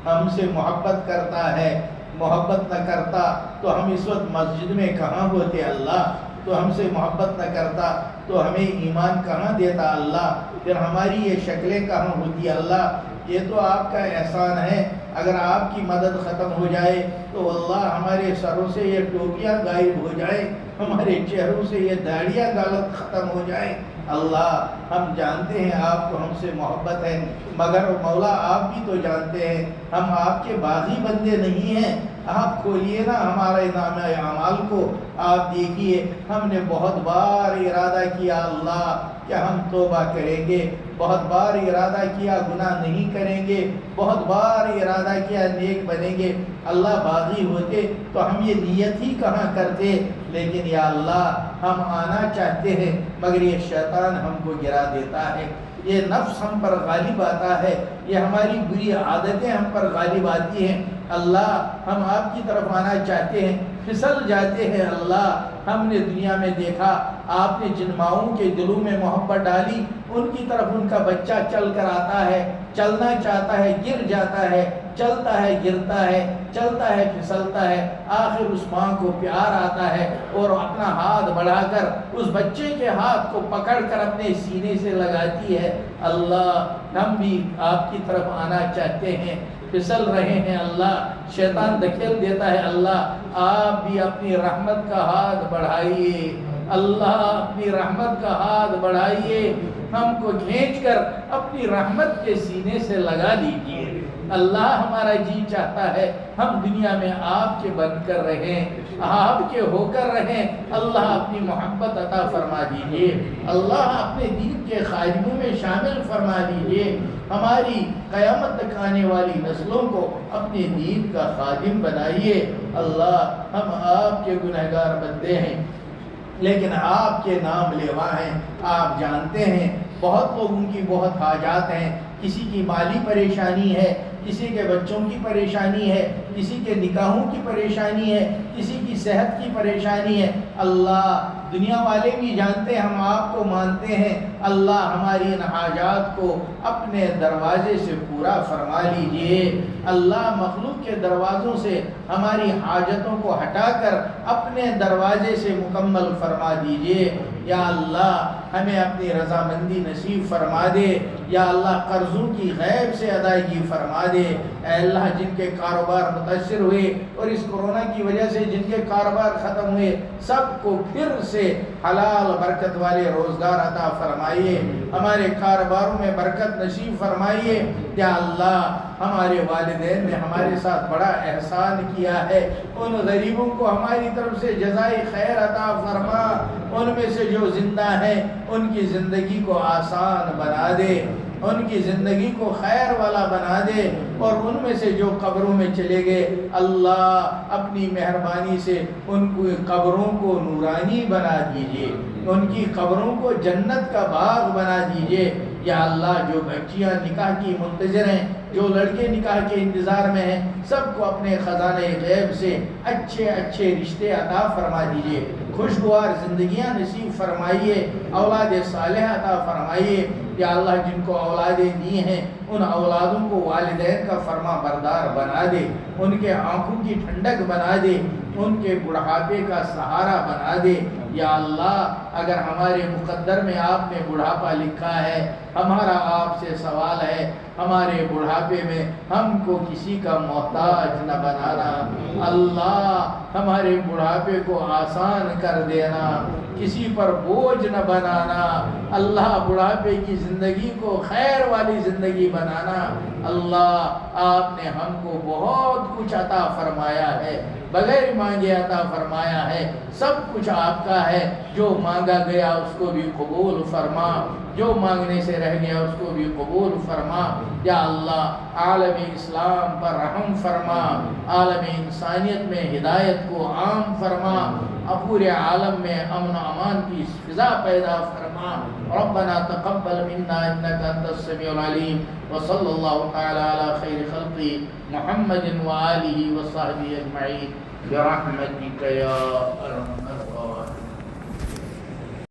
ہم سے محبت کرتا ہے۔ محبت نہ کرتا تو ہم اس وقت مسجد میں کہاں ہوتے؟ اللہ، تو ہم سے محبت نہ کرتا تو تو ہمیں ایمان کہاں دیتا اللہ؟ پھر ہماری یہ شکلیں کہاں ہوتی اللہ؟ یہ تو آپ کا احسان ہے۔ اگر آپ کی مدد ختم ہو جائے تو اللہ ہمارے سروں سے یہ ٹوپیاں غائب ہو جائے، ہمارے چہروں سے یہ داڑیاں غلط ختم ہو جائیں۔ اللہ ہم جانتے ہیں آپ کو ہم سے محبت ہے، مگر مولا آپ بھی تو جانتے ہیں ہم آپ کے باغی بندے نہیں ہیں۔ آپ کھولیے نا ہمارے نامہ اعمال کو، آپ دیکھیے ہم نے بہت بار ارادہ کیا اللہ کہ ہم توبہ کریں گے، بہت بار ارادہ کیا گناہ نہیں کریں گے، بہت بار ارادہ کیا نیک بنیں گے۔ اللہ باغی ہوتے تو ہم یہ نیت ہی کہاں کرتے، لیکن یا اللہ ہم آنا چاہتے ہیں مگر یہ شیطان ہم کو گرا دیتا ہے، یہ نفس ہم پر غالب آتا ہے، یہ ہماری بری عادتیں ہم پر غالب آتی ہیں۔ اللہ ہم آپ کی طرف آنا چاہتے ہیں، پھسل جاتے ہیں۔ اللہ ہم نے دنیا میں دیکھا آپ نے جن ماؤں کے دلوں میں محبت ڈالی، ان کی طرف ان کا بچہ چل کر آتا ہے، چلنا چاہتا ہے گر جاتا ہے، چلتا ہے گرتا ہے، چلتا ہے پھسلتا ہے، آخر اس ماں کو پیار آتا ہے اور اپنا ہاتھ بڑھا کر اس بچے کے ہاتھ کو پکڑ کر اپنے سینے سے لگاتی ہے۔ اللہ ہم بھی آپ کی طرف آنا چاہتے ہیں، پھسل رہے ہیں اللہ، شیطان دھکیل دیتا ہے۔ اللہ آپ بھی اپنی رحمت کا ہاتھ بڑھائیے، اللہ اپنی رحمت کا ہاتھ بڑھائیے، ہم کو کھینچ کر اپنی رحمت کے سینے سے لگا دیجیے۔ اللہ ہمارا جی چاہتا ہے ہم دنیا میں آپ کے بن کر رہیں، آپ کے ہو کر رہیں۔ اللہ اپنی محبت عطا فرما دیجیے، اللہ اپنے دین کے خادموں میں شامل فرما دیجیے، ہماری قیامت تک آنے والی نسلوں کو اپنے دین کا خادم بنائیے۔ اللہ ہم آپ کے گنہگار بندے ہیں لیکن آپ کے نام لیوا ہیں، آپ جانتے ہیں بہت لوگوں کی بہت حاجات ہیں، کسی کی مالی پریشانی ہے، کسی کے بچوں کی پریشانی ہے، کسی کے نکاحوں کی پریشانی ہے، کسی کی صحت کی پریشانی ہے۔ اللہ دنیا والے بھی جانتے ہیں ہم آپ کو مانتے ہیں، اللہ ہماری ان حاجات کو اپنے دروازے سے پورا فرما لیجئے۔ اللہ مخلوق کے دروازوں سے ہماری حاجتوں کو ہٹا کر اپنے دروازے سے مکمل فرما دیجئے۔ یا اللہ ہمیں اپنی رضامندی نصیب فرما دے، یا اللہ قرضوں کی غیب سے ادائیگی فرما دے۔ اے اللہ جن کے کاروبار متاثر ہوئے اور اس کورونا کی وجہ سے جن کے کاروبار ختم ہوئے، سب کو پھر سے حلال برکت والے روزگار عطا فرمائیے، ہمارے کاروباروں میں برکت نصیب فرمائیے۔ یا اللہ ہمارے والدین نے ہمارے ساتھ بڑا احسان کیا ہے، ان غریبوں کو ہماری طرف سے جزائے خیر عطا فرما، ان میں سے جو زندہ ہیں ان کی زندگی کو آسان بنا دے، ان کی زندگی کو خیر والا بنا دے، اور ان میں سے جو قبروں میں چلے گئے اللہ اپنی مہربانی سے ان کی قبروں کو نورانی بنا دیجئے، ان کی قبروں کو جنت کا باغ بنا دیجئے۔ یا اللہ جو بچیاں نکاح کی منتظر ہیں، جو لڑکے نکاح کے انتظار میں ہیں، سب کو اپنے خزانہ غیب سے اچھے اچھے رشتے عطا فرما دیجئے، خوشگوار زندگیاں نصیب فرمائیے، اولاد صالح عطا فرمائیے۔ یا اللہ جن کو اولادیں دی ہیں ان اولادوں کو والدین کا فرما بردار بنا دے، ان کے آنکھوں کی ٹھنڈک بنا دے، ان کے بڑھاپے کا سہارا بنا دے۔ یا اللہ اگر ہمارے مقدر میں آپ نے بڑھاپا لکھا ہے، ہمارا آپ سے سوال ہے ہمارے بڑھاپے میں ہم کو کسی کا محتاج نہ بنانا، اللہ ہمارے بڑھاپے کو آسان کر دینا، کسی پر بوجھ نہ بنانا، اللہ بڑھاپے کی زندگی کو خیر والی زندگی بنانا۔ اللہ آپ نے ہم کو بہت کچھ عطا فرمایا ہے، بغیر مانگے عطا فرمایا ہے، سب کچھ آپ کا ہے، جو مانگا گیا اس کو بھی قبول فرما، جو مانگنے سے رہ گیا اس کو بھی قبول فرما۔ یا اللہ عالم اسلام پر رحم فرما، عالم انسانیت میں ہدایت کو عام فرما، پورے عالم میں امن و امان کی فضا پیدا فرما۔ ربنا تقبل منا انك انت السميع العليم، وصلى الله تعالى على خير خلق محمد وآله وصحبه اجمعين برحمتك يا ارحم الراحمين۔